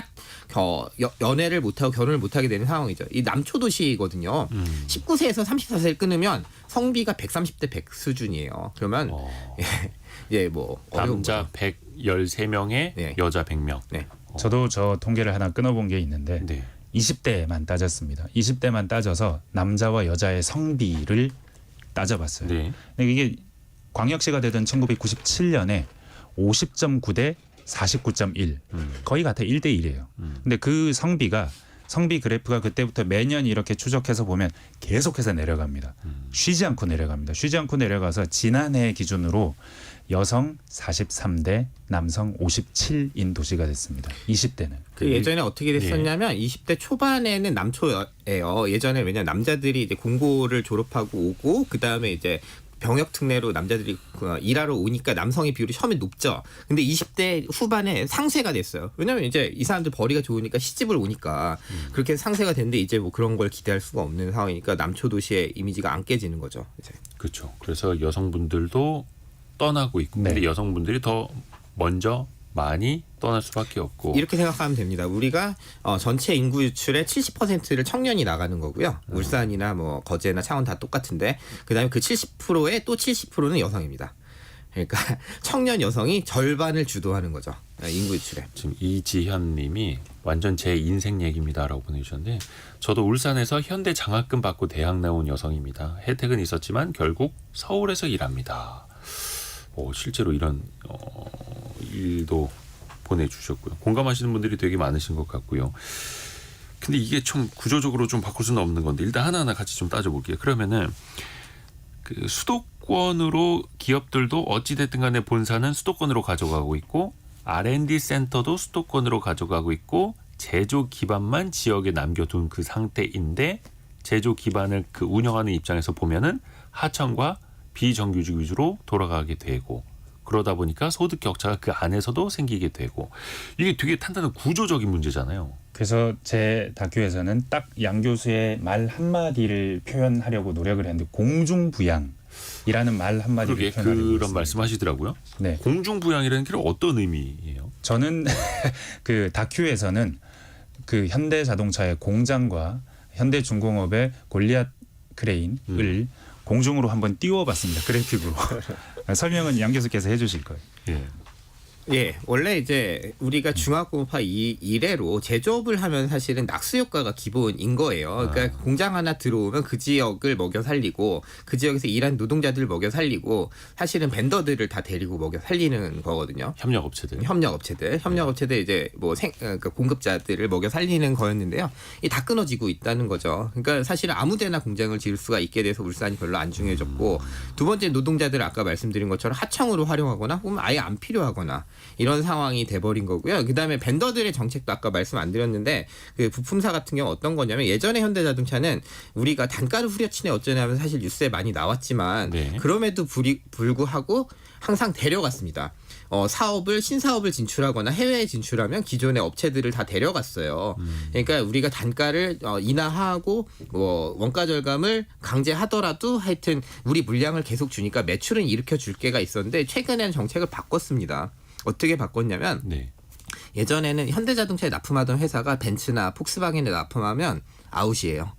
연애를 못하고 결혼을 못하게 되는 상황이죠. 이 남초도시거든요. 19세에서 34세를 끊으면 성비가 130대 100 수준이에요. 그러면 예, 뭐 남자 113명에 네. 여자 100명. 네. 저도 저 통계를 하나 끊어본 게 있는데 네. 20대만 따졌습니다. 20대만 따져서 남자와 여자의 성비를 따져봤어요. 네. 근데 이게 광역시가 되던 1997년에 50.9대 49.1 거의 같아 1대 1이에요. 근데 그 성비 그래프가 그때부터 매년 이렇게 추적해서 보면 계속해서 내려갑니다. 쉬지 않고 내려갑니다. 쉬지 않고 내려가서 지난해 기준으로 여성 43대 남성 57인 도시가 됐습니다. 20대는. 그 예전에 어떻게 됐었냐면 20대 초반에는 남초예요. 예전에 왜냐면 남자들이 이제 공고를 졸업하고 오고 그 다음에 이제 병역 특례로 남자들이 일하러 오니까 남성의 비율이 처음에 높죠. 근데 20대 후반에 상쇄가 됐어요. 왜냐면 이제 이 사람들 벌이가 좋으니까 시집을 오니까 그렇게 상쇄가 됐는데 이제 뭐 그런 걸 기대할 수가 없는 상황이니까 남초 도시의 이미지가 안 깨지는 거죠. 이제. 그렇죠. 그래서 여성분들도 떠나고 있고 네. 근데 여성분들이 더 먼저 많이 떠날 수밖에 없고 이렇게 생각하면 됩니다. 우리가 전체 인구 유출의 70%를 청년이 나가는 거고요. 울산이나 뭐 거제나 창원 다 똑같은데 그다음에 그 70%의 또 70%는 여성입니다. 그러니까 청년 여성이 절반을 주도하는 거죠. 인구 유출에. 지금 이지현님이 완전 제 인생 얘기입니다라고 보내주셨는데 저도 울산에서 현대 장학금 받고 대학 나온 여성입니다. 혜택은 있었지만 결국 서울에서 일합니다. 실제로 이런 일도 보내주셨고요. 공감하시는 분들이 되게 많으신 것 같고요. 근데 이게 좀 구조적으로 좀 바꿀 수는 없는 건데 일단 하나하나 같이 좀 따져볼게요. 그러면은 그 수도권으로 기업들도 어찌됐든 간에 본사는 수도권으로 가져가고 있고 R&D 센터도 수도권으로 가져가고 있고 제조 기반만 지역에 남겨둔 그 상태인데 제조 기반을 그 운영하는 입장에서 보면은 하청과 비정규직 위주로 돌아가게 되고 그러다 보니까 소득 격차가 그 안에서도 생기게 되고 이게 되게 탄탄한 구조적인 문제잖아요. 그래서 제 다큐에서는 딱 양 교수의 말 한마디를 표현하려고 노력을 했는데 공중부양이라는 말 한마디를 그러게 표현하려고 그런 했습니다. 말씀하시더라고요. 네. 공중부양이라는 게 어떤 의미예요? 저는 그 다큐에서는 그 현대자동차의 공장과 현대중공업의 골리앗 크레인을 공중으로 한번 띄워봤습니다. 그래픽으로. 설명은 양 교수께서 해주실 거예요. 예. 예, 원래 이제 우리가 중화공업화 이래로 제조업을 하면 사실은 낙수 효과가 기본인 거예요. 그러니까 공장 하나 들어오면 그 지역을 먹여 살리고 그 지역에서 일한 노동자들을 먹여 살리고 사실은 벤더들을 다 데리고 먹여 살리는 거거든요. 협력업체들. 협력업체들 이제 뭐 그러니까 공급자들을 먹여 살리는 거였는데요. 이 다 끊어지고 있다는 거죠. 그러니까 사실은 아무데나 공장을 지을 수가 있게 돼서 울산이 별로 안 중요해졌고 두 번째 노동자들 아까 말씀드린 것처럼 하청으로 활용하거나 혹은 아예 안 필요하거나 이런 상황이 돼버린 거고요. 그다음에 벤더들의 정책도 아까 말씀 안 드렸는데 그 부품사 같은 경우 어떤 거냐면 예전에 현대자동차는 우리가 단가를 후려치네 어쩌냐 하면 사실 뉴스에 많이 나왔지만 네. 그럼에도 불구하고 항상 데려갔습니다. 신사업을 진출하거나 해외에 진출하면 기존의 업체들을 다 데려갔어요. 그러니까 우리가 단가를 인하하고 원가 절감을 강제하더라도 하여튼 우리 물량을 계속 주니까 매출은 일으켜 줄 게가 있었는데 최근에는 정책을 바꿨습니다. 어떻게 바꿨냐면 네. 예전에는 현대자동차에 납품하던 회사가 벤츠나 폭스바겐에 납품하면 아웃이에요.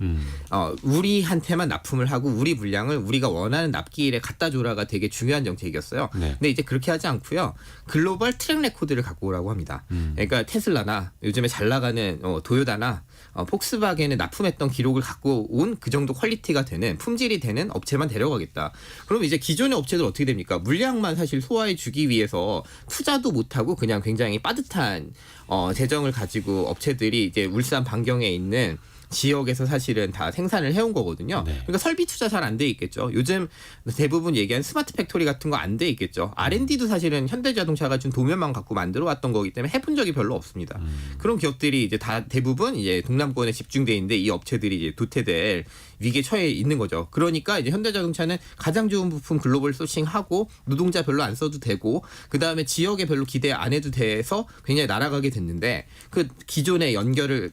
우리한테만 납품을 하고 우리 물량을 우리가 원하는 납기일에 갖다 줘라가 되게 중요한 정책이었어요. 네. 근데 이제 그렇게 하지 않고요. 글로벌 트랙 레코드를 갖고 오라고 합니다. 그러니까 테슬라나 요즘에 잘 나가는 도요타나 폭스바겐에 납품했던 기록을 갖고 온 그 정도 퀄리티가 되는 품질이 되는 업체만 데려가겠다. 그럼 이제 기존의 업체들 어떻게 됩니까? 물량만 사실 소화해 주기 위해서 투자도 못하고 그냥 굉장히 빠듯한 재정을 가지고 업체들이 이제 울산 반경에 있는 지역에서 사실은 다 생산을 해온 거거든요. 네. 그러니까 설비 투자 잘 안 돼 있겠죠. 요즘 대부분 얘기하는 스마트 팩토리 같은 거 안 돼 있겠죠. R&D도 사실은 현대자동차가 준 도면만 갖고 만들어 왔던 거기 때문에 해본 적이 별로 없습니다. 그런 기업들이 이제 다 대부분 이제 동남권에 집중돼 있는데 이 업체들이 이제 도태될 위기에 처해 있는 거죠. 그러니까 이제 현대자동차는 가장 좋은 부품 글로벌 소싱하고 노동자 별로 안 써도 되고 그 다음에 지역에 별로 기대 안 해도 돼서 굉장히 날아가게 됐는데 그 기존의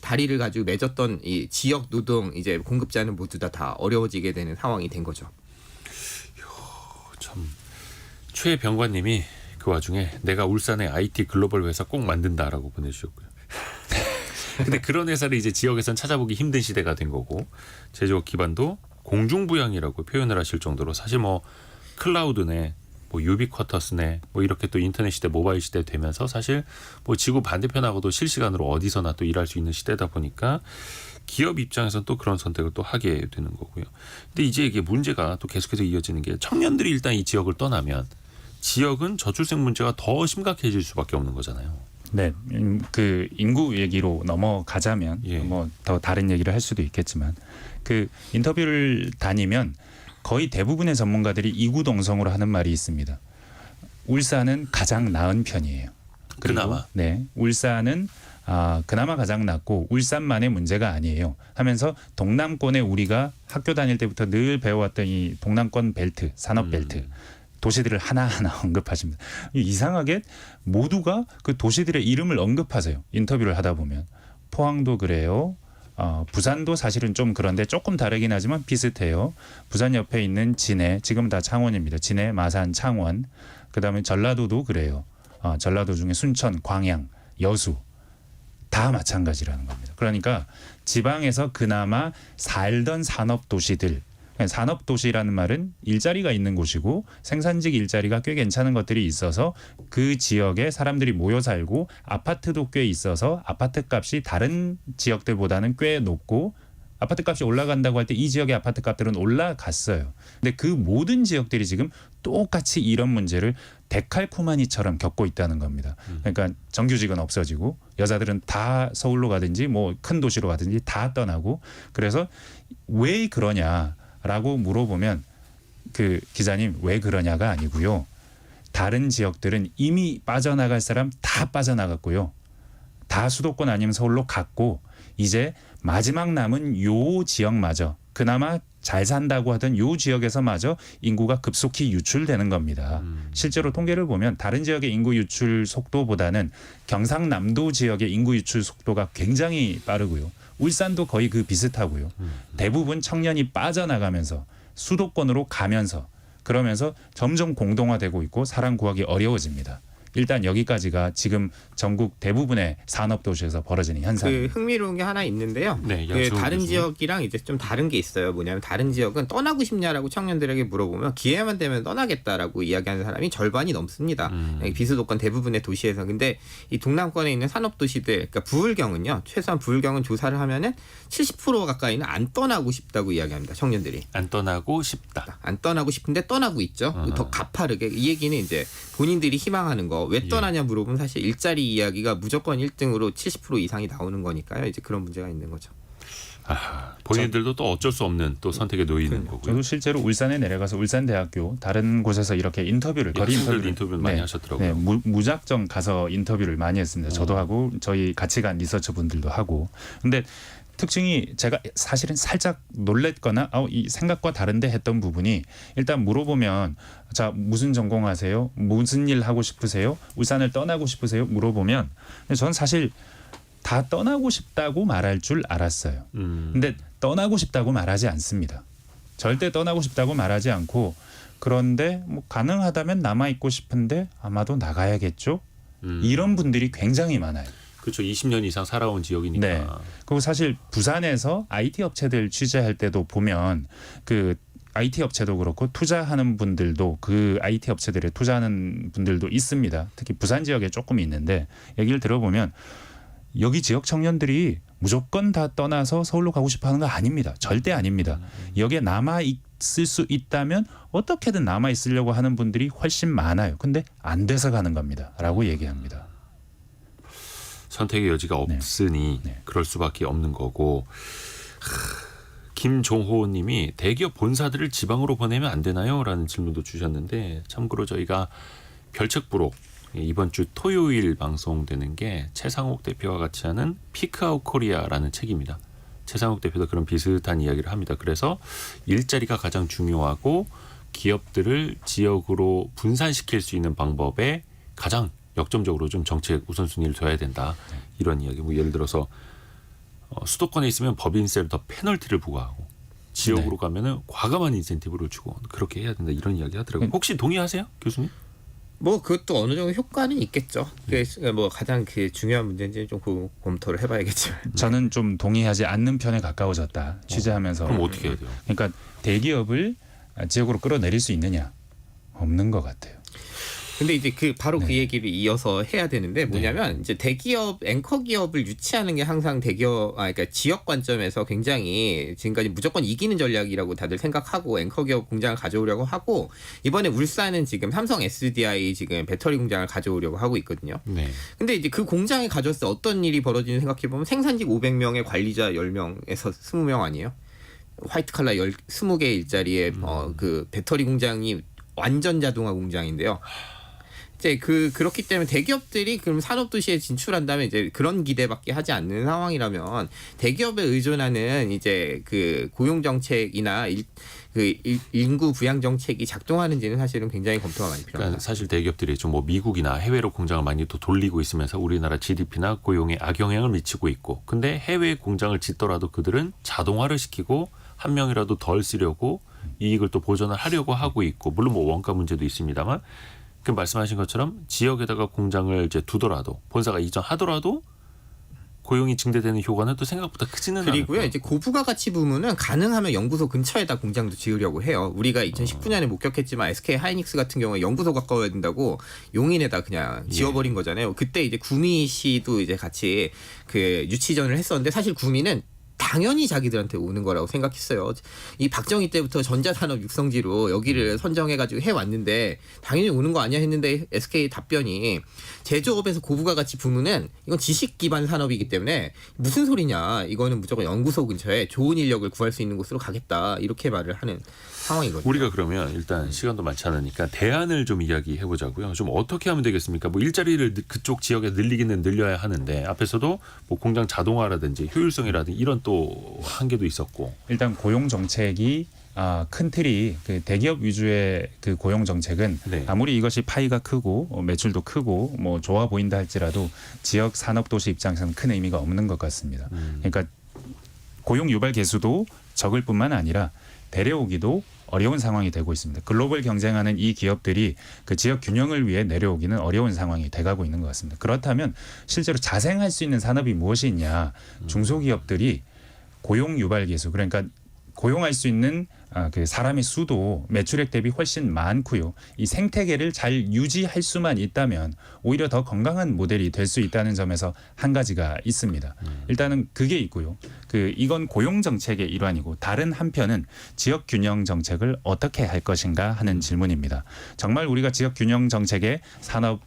다리를 가지고 맺었던 이 지역 노동 이제 공급자는 모두 다 어려워지게 되는 상황이 된 거죠. 참 최병관님이 그 와중에 내가 울산의 IT 글로벌 회사 꼭 만든다라고 보내주셨고요. 근데 그런 회사를 이제 지역에선 찾아보기 힘든 시대가 된 거고 제조업 기반도 공중부양이라고 표현을 하실 정도로 사실 뭐 클라우드네, 뭐 유비쿼터스네, 뭐 이렇게 또 인터넷 시대, 모바일 시대 되면서 사실 뭐 지구 반대편하고도 실시간으로 어디서나 또 일할 수 있는 시대다 보니까 기업 입장에서는 또 그런 선택을 또 하게 되는 거고요. 근데 이제 이게 문제가 또 계속해서 이어지는 게 청년들이 일단 이 지역을 떠나면 지역은 저출생 문제가 더 심각해질 수밖에 없는 거잖아요. 네, 그 인구 얘기로 넘어가자면 예. 뭐 더 다른 얘기를 할 수도 있겠지만 그 인터뷰를 다니면 거의 대부분의 전문가들이 이구동성으로 하는 말이 있습니다. 울산은 가장 나은 편이에요. 그리고 그나마. 네, 울산은 그나마 가장 낫고 울산만의 문제가 아니에요 하면서 동남권에 우리가 학교 다닐 때부터 늘 배워왔던 이 동남권 벨트, 산업 벨트 도시들을 하나하나 언급하십니다. 이상하게 모두가 그 도시들의 이름을 언급하세요. 인터뷰를 하다 보면. 포항도 그래요. 부산도 사실은 좀 그런데 조금 다르긴 하지만 비슷해요. 부산 옆에 있는 진해, 지금 다 창원입니다. 진해, 마산, 창원. 그다음에 전라도도 그래요. 전라도 중에 순천, 광양, 여수 다 마찬가지라는 겁니다. 그러니까 지방에서 그나마 살던 산업 도시들, 산업 도시라는 말은 일자리가 있는 곳이고 생산직 일자리가 꽤 괜찮은 것들이 있어서 그 지역에 사람들이 모여 살고 아파트도 꽤 있어서 아파트 값이 다른 지역들보다는 꽤 높고 아파트 값이 올라간다고 할 때 이 지역의 아파트 값들은 올라갔어요. 근데 그 모든 지역들이 지금 똑같이 이런 문제를 데칼코마니처럼 겪고 있다는 겁니다. 그러니까 정규직은 없어지고 여자들은 다 서울로 가든지 뭐 큰 도시로 가든지 다 떠나고 그래서 왜 그러냐라고 물어보면 그 기자님 왜 그러냐가 아니고요. 다른 지역들은 이미 빠져나갈 사람 다 빠져나갔고요. 다 수도권 아니면 서울로 갔고 이제 마지막 남은 요 지역마저 그나마 잘 산다고 하던 요 지역에서마저 인구가 급속히 유출되는 겁니다. 실제로 통계를 보면 다른 지역의 인구 유출 속도보다는 경상남도 지역의 인구 유출 속도가 굉장히 빠르고요. 울산도 거의 그 비슷하고요. 대부분 청년이 빠져나가면서 수도권으로 가면서 그러면서 점점 공동화되고 있고 사람 구하기 어려워집니다. 일단 여기까지가 지금 전국 대부분의 산업도시에서 벌어지는 현상입니다. 그 흥미로운 게 하나 있는데요. 네, 그 다른 교수님. 지역이랑 이제 좀 다른 게 있어요. 뭐냐면 다른 지역은 떠나고 싶냐라고 청년들에게 물어보면 기회만 되면 떠나겠다라고 이야기하는 사람이 절반이 넘습니다. 비수도권 대부분의 도시에서. 근데 이 동남권에 있는 산업도시들, 그러니까 부울경은요. 최소한 부울경은 조사를 하면은 70% 가까이는 안 떠나고 싶다고 이야기합니다. 청년들이. 안 떠나고 싶다. 안 떠나고 싶은데 떠나고 있죠. 더 가파르게. 이 얘기는 이제 본인들이 희망하는 거. 왜 떠나냐 물어보면 사실 일자리 이야기가 무조건 1등으로 70% 이상이 나오는 거니까요. 이제 그런 문제가 있는 거죠. 본인들도 또 어쩔 수 없는 또 선택에 놓이는 거고요. 저도 실제로 울산에 내려가서 울산대학교 다른 곳에서 이렇게 인터뷰를 거리 인터뷰를 많이 하셨더라고요. 네, 무작정 가서 인터뷰를 많이 했습니다. 저도 하고 저희 같이 간 리서처 분들도 하고. 근데 특징이 제가 사실은 살짝 놀랬거나 이 생각과 다른데 했던 부분이 일단 물어보면 자 무슨 전공하세요? 무슨 일 하고 싶으세요? 울산을 떠나고 싶으세요? 물어보면 저는 사실 다 떠나고 싶다고 말할 줄 알았어요. 근데 떠나고 싶다고 말하지 않습니다. 절대 떠나고 싶다고 말하지 않고 그런데 뭐 가능하다면 남아 있고 싶은데 아마도 나가야겠죠. 이런 분들이 굉장히 많아요. 그렇죠. 20년 이상 살아온 지역이니까. 네. 그리고 사실 부산에서 IT 업체들 취재할 때도 보면 그 IT 업체도 그렇고 투자하는 분들도 그 IT 업체들에 투자하는 분들도 있습니다. 특히 부산 지역에 조금 있는데 얘기를 들어보면 여기 지역 청년들이 무조건 다 떠나서 서울로 가고 싶어 하는 거 아닙니다. 절대 아닙니다. 여기에 남아 있을 수 있다면 어떻게든 남아 있으려고 하는 분들이 훨씬 많아요. 근데 안 돼서 가는 겁니다. 라고 얘기합니다. 선택의 여지가 없으니 네. 그럴 수밖에 없는 거고. 김종호 님이 대기업 본사들을 지방으로 보내면 안 되나요? 라는 질문도 주셨는데 참고로 저희가 별책부로 이번 주 토요일 방송되는 게 최상욱 대표와 같이 하는 피크아웃 코리아라는 책입니다. 최상욱 대표도 그런 비슷한 이야기를 합니다. 그래서 일자리가 가장 중요하고 기업들을 지역으로 분산시킬 수 있는 방법에 가장 역점적으로 좀 정책 우선순위를 둬야 된다. 이런 이야기. 뭐 예를 들어서 수도권에 있으면 법인세를 더 페널티를 부과하고 지역으로 가면은 과감한 인센티브를 주고 그렇게 해야 된다. 이런 이야기 하더라고요. 혹시 동의하세요, 교수님? 뭐 그것도 어느 정도 효과는 있겠죠. 그게 뭐 가장 그 중요한 문제인지 좀 검토를 해봐야겠죠. 저는 좀 동의하지 않는 편에 가까워졌다. 취재하면서. 그럼 어떻게 해야 돼요? 그러니까 대기업을 지역으로 끌어내릴 수 있느냐? 없는 것 같아요. 근데 이제 바로 그 얘기를 이어서 해야 되는데 뭐냐면 이제 대기업 앵커 기업을 유치하는 게 항상 그러니까 지역 관점에서 굉장히 지금까지 무조건 이기는 전략이라고 다들 생각하고 앵커 기업 공장을 가져오려고 하고 이번에 울산은 지금 삼성 SDI 지금 배터리 공장을 가져오려고 하고 있거든요. 네. 근데 이제 그 공장에 가져왔을 때 어떤 일이 벌어지는 생각해 보면 생산직 500명에 관리자 10명에서 20명 아니에요? 화이트 칼라 20개 일자리에 그 배터리 공장이 완전 자동화 공장인데요. 이제 그렇기 때문에 대기업들이 그럼 산업 도시에 진출한다면 이제 그런 기대밖에 하지 않는 상황이라면 대기업에 의존하는 이제 그 고용 정책이나 인구 부양 정책이 작동하는지는 사실은 굉장히 검토가 많이 필요합니다. 그러니까 사실 대기업들이 좀 뭐 미국이나 해외로 공장을 많이 또 돌리고 있으면서 우리나라 GDP나 고용에 악영향을 미치고 있고, 근데 해외 공장을 짓더라도 그들은 자동화를 시키고 한 명이라도 덜 쓰려고 이익을 또 보전을 하려고 하고 있고, 물론 뭐 원가 문제도 있습니다만. 그 말씀하신 것처럼 지역에다가 공장을 이제 두더라도 본사가 이전하더라도 고용이 증대되는 효과는 또 생각보다 크지는 않아요. 그리고요 이제 고부가 가치 부문은 가능하면 연구소 근처에다 공장도 지으려고 해요. 우리가 2019년에 목격했지만 SK 하이닉스 같은 경우에 연구소 가까워야 된다고 용인에다 그냥 지어버린 거잖아요. 그때 이제 구미시도 이제 같이 그 유치전을 했었는데 사실 구미는 당연히 자기들한테 오는 거라고 생각했어요. 이 박정희 때부터 전자산업 육성지로 여기를 선정해가지고 해왔는데 당연히 오는 거 아니야 했는데 SK 답변이 제조업에서 고부가가치 부문은 이건 지식 기반 산업이기 때문에 무슨 소리냐. 이거는 무조건 연구소 근처에 좋은 인력을 구할 수 있는 곳으로 가겠다. 이렇게 말을 하는 상황이거든요. 우리가 그러면 일단 시간도 많지 않으니까 대안을 좀 이야기해 보자고요. 좀 어떻게 하면 되겠습니까? 뭐 일자리를 그쪽 지역에 늘리기는 늘려야 하는데 앞에서도 뭐 공장 자동화라든지 효율성이라든지 이런 또 한계도 있었고. 일단 고용 정책이 큰 틀이 그 대기업 위주의 그 고용 정책은 네. 아무리 이것이 파이가 크고 매출도 크고 뭐 좋아 보인다 할지라도 지역 산업 도시 입장에서는 큰 의미가 없는 것 같습니다. 그러니까 고용 유발 개수도 적을 뿐만 아니라 데려오기도 어려운 상황이 되고 있습니다. 글로벌 경쟁하는 이 기업들이 그 지역 균형을 위해 내려오기는 어려운 상황이 돼가고 있는 것 같습니다. 그렇다면 실제로 자생할 수 있는 산업이 무엇이 있냐? 중소기업들이 고용 유발 개수, 그러니까 고용할 수 있는 그 사람의 수도 매출액 대비 훨씬 많고요. 이 생태계를 잘 유지할 수만 있다면 오히려 더 건강한 모델이 될 수 있다는 점에서 한 가지가 있습니다. 일단은 그게 있고요. 이건 고용 정책의 일환이고 다른 한편은 지역 균형 정책을 어떻게 할 것인가 하는 질문입니다. 정말 우리가 지역 균형 정책에 산업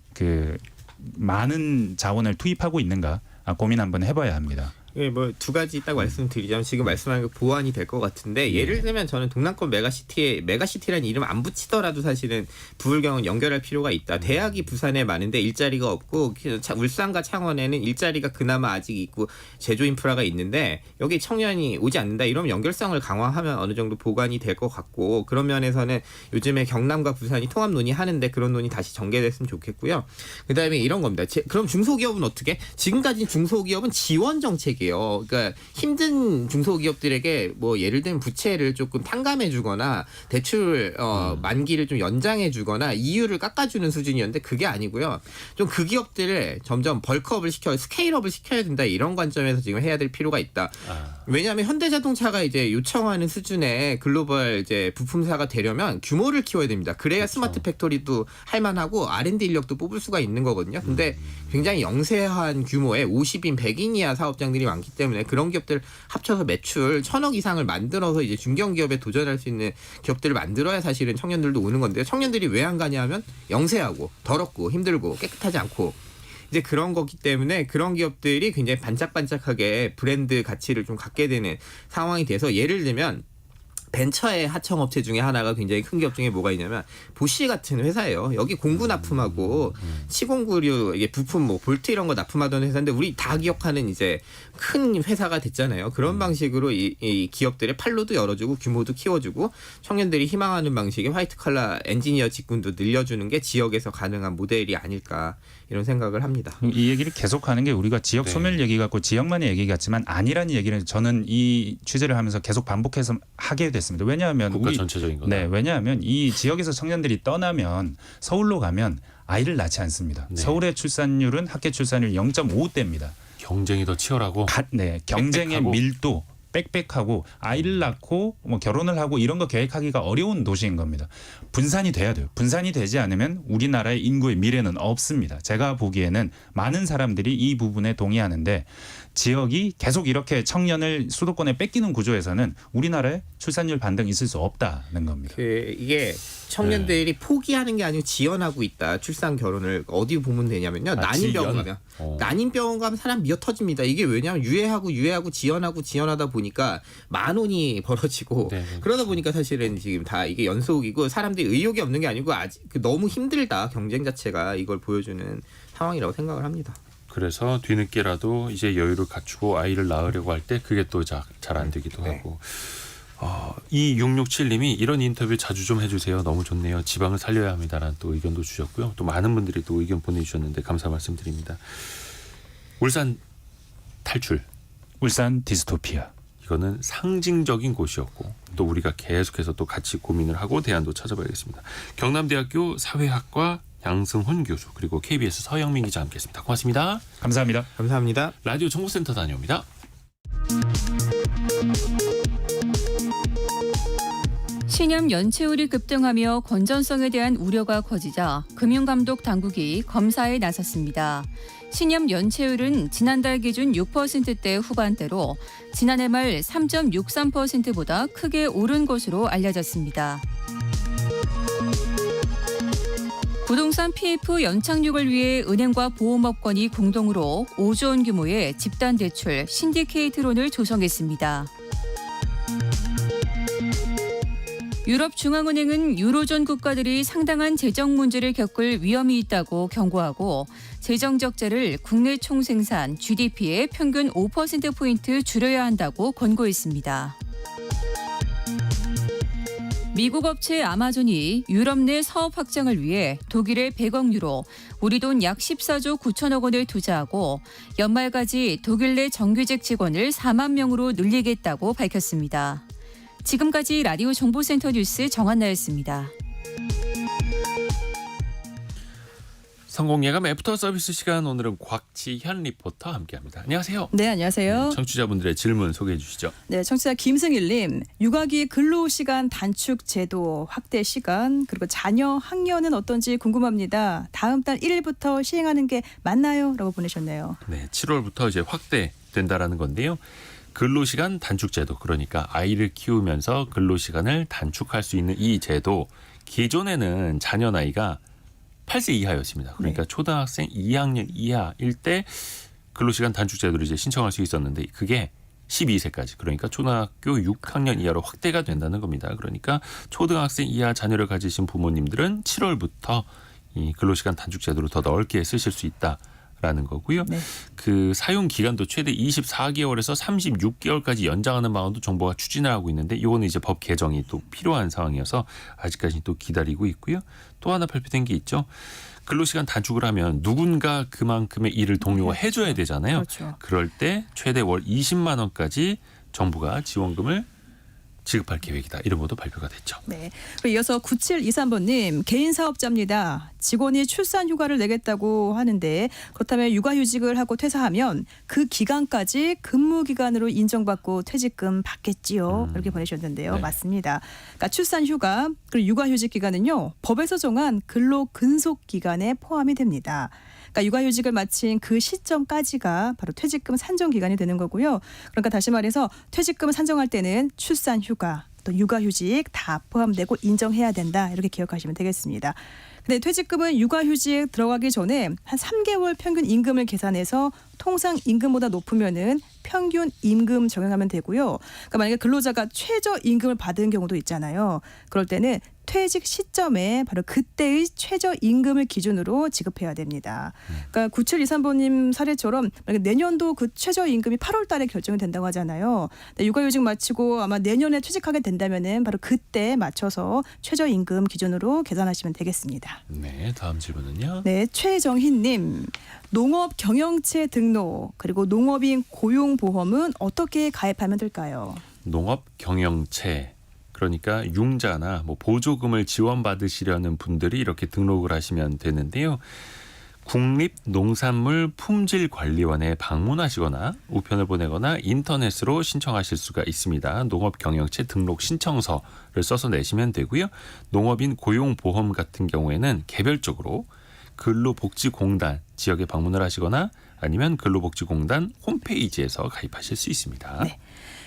많은 자원을 투입하고 있는가 고민 한번 해봐야 합니다. 예, 뭐 두 가지 딱 말씀드리자면 지금 말씀하신 게 보완이 될 것 같은데 예를 들면 저는 동남권 메가시티라는 이름 안 붙이더라도 사실은 부울경은 연결할 필요가 있다. 대학이 부산에 많은데 일자리가 없고 울산과 창원에는 일자리가 그나마 아직 있고 제조 인프라가 있는데 여기 청년이 오지 않는다. 이러면 연결성을 강화하면 어느 정도 보완이 될 것 같고 그런 면에서는 요즘에 경남과 부산이 통합 논의하는데 그런 논의 다시 전개됐으면 좋겠고요. 그다음에 이런 겁니다. 그럼 중소기업은 어떻게? 지금까지 중소기업은 지원 정책이에요. 그러니까 힘든 중소기업들에게 뭐 예를 들면 부채를 조금 탕감해주거나 대출 만기를 좀 연장해주거나 이율을 깎아주는 수준이었는데 그게 아니고요. 좀 그 기업들을 점점 벌크업을 스케일업을 시켜야 된다 이런 관점에서 지금 해야 될 필요가 있다. 왜냐하면 현대자동차가 이제 요청하는 수준의 글로벌 이제 부품사가 되려면 규모를 키워야 됩니다. 그래야 그렇죠. 스마트 팩토리도 할만하고 R&D 인력도 뽑을 수가 있는 거거든요. 근데 굉장히 영세한 규모의 50인, 100인 이하 사업장들이 많기 때문에 그런 기업들 합쳐서 매출 1,000억 이상을 만들어서 이제 중견기업에 도전할 수 있는 기업들을 만들어야 사실은 청년들도 오는 건데요. 청년들이 왜 안 가냐 하면 영세하고 더럽고 힘들고 깨끗하지 않고 이제 그런 거기 때문에 그런 기업들이 굉장히 반짝반짝하게 브랜드 가치를 좀 갖게 되는 상황이 돼서 예를 들면 벤처의 하청업체 중에 하나가 굉장히 큰 기업 중에 뭐가 있냐면 보쉬 같은 회사예요. 여기 공구 납품하고 시공구류 이게 부품 뭐 볼트 이런 거 납품하던 회사인데 우리 다 기억하는 이제 큰 회사가 됐잖아요. 그런 방식으로 이 기업들의 판로도 열어주고 규모도 키워주고 청년들이 희망하는 방식의 화이트 칼라 엔지니어 직군도 늘려주는 게 지역에서 가능한 모델이 아닐까 이런 생각을 합니다. 이 얘기를 계속하는 게 우리가 지역 네. 소멸 얘기 같고 지역만의 얘기 같지만 아니라는 얘기를 저는 이 취재를 하면서 계속 반복해서 하게 됐습니다. 왜냐하면 국가 전체적인 거다. 네, 왜냐하면 이 지역에서 청년들이 떠나면 서울로 가면 아이를 낳지 않습니다. 네. 서울의 출산율은 학계 출산율 0.5대입니다. 경쟁이 더 치열하고 네, 경쟁의 빽빽하고. 밀도 빽빽하고 아이를 낳고 뭐 결혼을 하고 이런 거 계획하기가 어려운 도시인 겁니다. 분산이 돼야 돼요. 분산이 되지 않으면 우리나라의 인구의 미래는 없습니다. 제가 보기에는 많은 사람들이 이 부분에 동의하는데 지역이 계속 이렇게 청년을 수도권에 뺏기는 구조에서는 우리나라의 출산율 반등 있을 수 없다는 겁니다. 이게 청년들이 포기하는 게 아니고 지연하고 있다. 출산 결혼을 어디 보면 되냐면요. 난임병원 가면 난임병원 가면 사람 미어 터집니다. 이게 왜냐하면 유예하고 지연하다 보니까 만 원이 벌어지고 네. 그러다 보니까 사실은 지금 다 이게 연속이고 사람들이 의욕이 없는 게 아니고 아직 너무 힘들다. 경쟁 자체가 이걸 보여주는 상황이라고 생각을 합니다. 그래서 뒤늦게라도 이제 여유를 갖추고 아이를 낳으려고 할 때 그게 또 잘 안 되기도 네. 하고 2667님이 이런 인터뷰 자주 좀 해주세요. 너무 좋네요. 지방을 살려야 합니다라는 또 의견도 주셨고요. 또 많은 분들이 또 의견 보내주셨는데 감사 말씀드립니다. 울산 탈출. 울산 디스토피아. 이거는 상징적인 곳이었고 또 우리가 계속해서 또 같이 고민을 하고 대안도 찾아봐야겠습니다. 경남대학교 사회학과 양승훈 교수 그리고 KBS 서영민 기자 함께했습니다. 고맙습니다. 감사합니다. 감사합니다. 라디오 정보센터 다녀옵니다. 신협 연체율이 급등하며 건전성에 대한 우려가 커지자 금융감독 당국이 검사에 나섰습니다. 신협 연체율은 지난달 기준 6%대 후반대로 지난해 말 3.63%보다 크게 오른 것으로 알려졌습니다. 부동산 PF 연착륙을 위해 은행과 보험업권이 공동으로 5조 원 규모의 집단대출 신디케이트론을 조성했습니다. 유럽중앙은행은 유로존 국가들이 상당한 재정 문제를 겪을 위험이 있다고 경고하고 재정 적자를 국내 총생산 GDP의 평균 5%포인트 줄여야 한다고 권고했습니다. 미국 업체 아마존이 유럽 내 사업 확장을 위해 독일에 100억 유로, 우리 돈 약 14조 9천억 원을 투자하고 연말까지 독일 내 정규직 직원을 4만 명으로 늘리겠다고 밝혔습니다. 지금까지 라디오 정보센터 뉴스 정한나였습니다. 성공예감 애프터 서비스 시간 오늘은 곽지현 리포터 함께합니다. 안녕하세요. 네, 안녕하세요. 청취자분들의 질문 소개해 주시죠. 네, 청취자 김승일님, 육아기 근로시간 단축 제도 확대 시간 그리고 자녀 학년은 어떤지 궁금합니다. 다음 달 1일부터 시행하는 게 맞나요? 라고 보내셨네요. 네, 7월부터 이제 확대된다라는 건데요. 근로시간 단축제도 그러니까 아이를 키우면서 근로시간을 단축할 수 있는 이 제도 기존에는 자녀 나이가 8세 이하였습니다. 그러니까 초등학생 2학년 이하일 때 근로시간 단축 제도를 이제 신청할 수 있었는데 그게 12세까지 그러니까 초등학교 6학년 이하로 확대가 된다는 겁니다. 그러니까 초등학생 이하 자녀를 가지신 부모님들은 7월부터 이 근로시간 단축 제도를 더 넓게 쓰실 수 있다라는 거고요. 네. 그 사용 기간도 최대 24개월에서 36개월까지 연장하는 방안도 정부가 추진을 하고 있는데 이거는 이제 법 개정이 또 필요한 상황이어서 아직까지 또 기다리고 있고요. 또 하나 발표된 게 있죠. 근로시간 단축을 하면 누군가 그만큼의 일을 동료가 해줘야 되잖아요. 그렇죠. 그럴 때 최대 월 20만 원까지 정부가 지원금을 지급할 계획이다. 이런 것도 발표가 됐죠. 네. 그리고 이어서 9723번님 개인 사업자입니다. 직원이 출산 휴가를 내겠다고 하는데 그렇다면 육아휴직을 하고 퇴사하면 그 기간까지 근무 기간으로 인정받고 퇴직금 받겠지요. 이렇게 보내셨는데요. 네. 맞습니다. 그러니까 출산 휴가 그리고 육아휴직 기간은요. 법에서 정한 근로 근속 기간에 포함이 됩니다. 그러니까 육아휴직을 마친 그 시점까지가 바로 퇴직금 산정 기간이 되는 거고요. 그러니까 다시 말해서 퇴직금을 산정할 때는 출산 휴가 또 육아휴직 다 포함되고 인정해야 된다. 이렇게 기억하시면 되겠습니다. 근데 퇴직금은 육아휴직 들어가기 전에 한 3개월 평균 임금을 계산해서 통상 임금보다 높으면은 평균 임금 적용하면 되고요. 그러니까 만약에 근로자가 최저 임금을 받은 경우도 있잖아요. 그럴 때는 퇴직 시점에 바로 그때의 최저 임금을 기준으로 지급해야 됩니다. 그러니까 9723번님 사례처럼 내년도 그 최저 임금이 8월 달에 결정이 된다고 하잖아요. 육아휴직 마치고 아마 내년에 퇴직하게 된다면은 바로 그때 맞춰서 최저 임금 기준으로 계산하시면 되겠습니다. 네, 다음 질문은요. 네, 최정희님. 농업 경영체 등록 그리고 농업인 고용보험은 어떻게 가입하면 될까요? 농업 경영체 그러니까 융자나 뭐 보조금을 지원받으시려는 분들이 이렇게 등록을 하시면 되는데요. 국립농산물품질관리원에 방문하시거나 우편을 보내거나 인터넷으로 신청하실 수가 있습니다. 농업경영체 등록 신청서를 써서 내시면 되고요. 농업인 고용보험 같은 경우에는 개별적으로 근로복지공단 지역에 방문을 하시거나 아니면 근로복지공단 홈페이지에서 가입하실 수 있습니다. 네.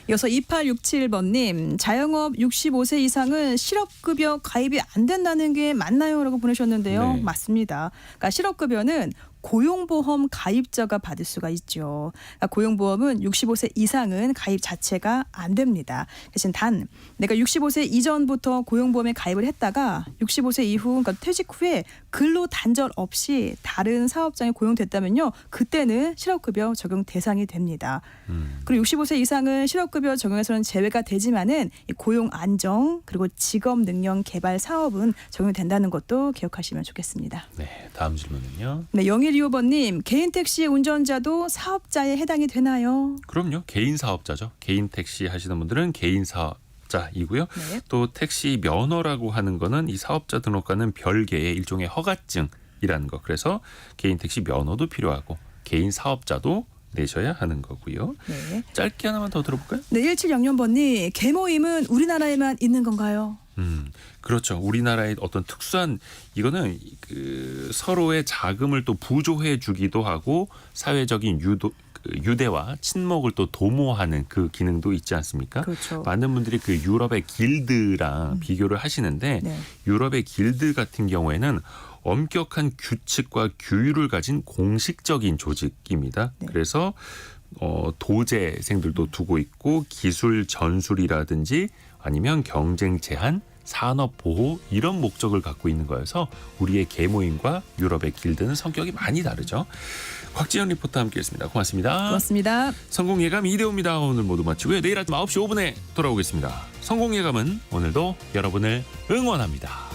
이어서 2867번님 자영업 65세 이상은 실업급여 가입이 안 된다는 게 맞나요? 라고 보내셨는데요. 네. 맞습니다. 그러니까 실업급여는 고용보험 가입자가 받을 수가 있죠. 그러니까 고용보험은 65세 이상은 가입 자체가 안 됩니다. 대신 단 내가 65세 이전부터 고용보험에 가입을 했다가 65세 이후 그러니까 퇴직 후에 근로 단절 없이 다른 사업장에 고용됐다면요. 그때는 실업급여 적용 대상이 됩니다. 그리고 65세 이상은 실업급여 적용에서는 제외가 되지만은 이 고용 안정 그리고 직업 능력 개발 사업은 적용된다는 것도 기억하시면 좋겠습니다. 네, 다음 질문은요. 네, 0125번님 개인 택시 운전자도 사업자에 해당이 되나요? 그럼요. 개인 사업자죠. 개인 택시 하시는 분들은 개인 사업자이고요. 네. 또 택시 면허라고 하는 거는 이 사업자 등록과는 별개의 일종의 허가증이라는 거. 그래서 개인 택시 면허도 필요하고 개인 사업자도 내셔야 하는 거고요. 네. 짧게 하나만 더 들어볼까요? 네, 1700번님 계모임은 우리나라에만 있는 건가요? 그렇죠. 우리나라의 어떤 특수한 이거는 그 서로의 자금을 또 부조해 주기도 하고 사회적인 유대와 친목을 또 도모하는 그 기능도 있지 않습니까? 그렇죠. 많은 분들이 그 유럽의 길드랑 비교를 하시는데 네. 유럽의 길드 같은 경우에는 엄격한 규칙과 규율을 가진 공식적인 조직입니다. 네. 그래서 도제생들도 두고 있고 기술 전술이라든지 아니면 경쟁 제한, 산업 보호 이런 목적을 갖고 있는 거여서 우리의 계모임과 유럽의 길드는 성격이 많이 다르죠. 곽지연 리포터 함께했습니다. 고맙습니다. 고맙습니다. 성공예감 이대호입니다. 오늘 모두 마치고요. 내일 아침 9시 5분에 돌아오겠습니다. 성공예감은 오늘도 여러분을 응원합니다.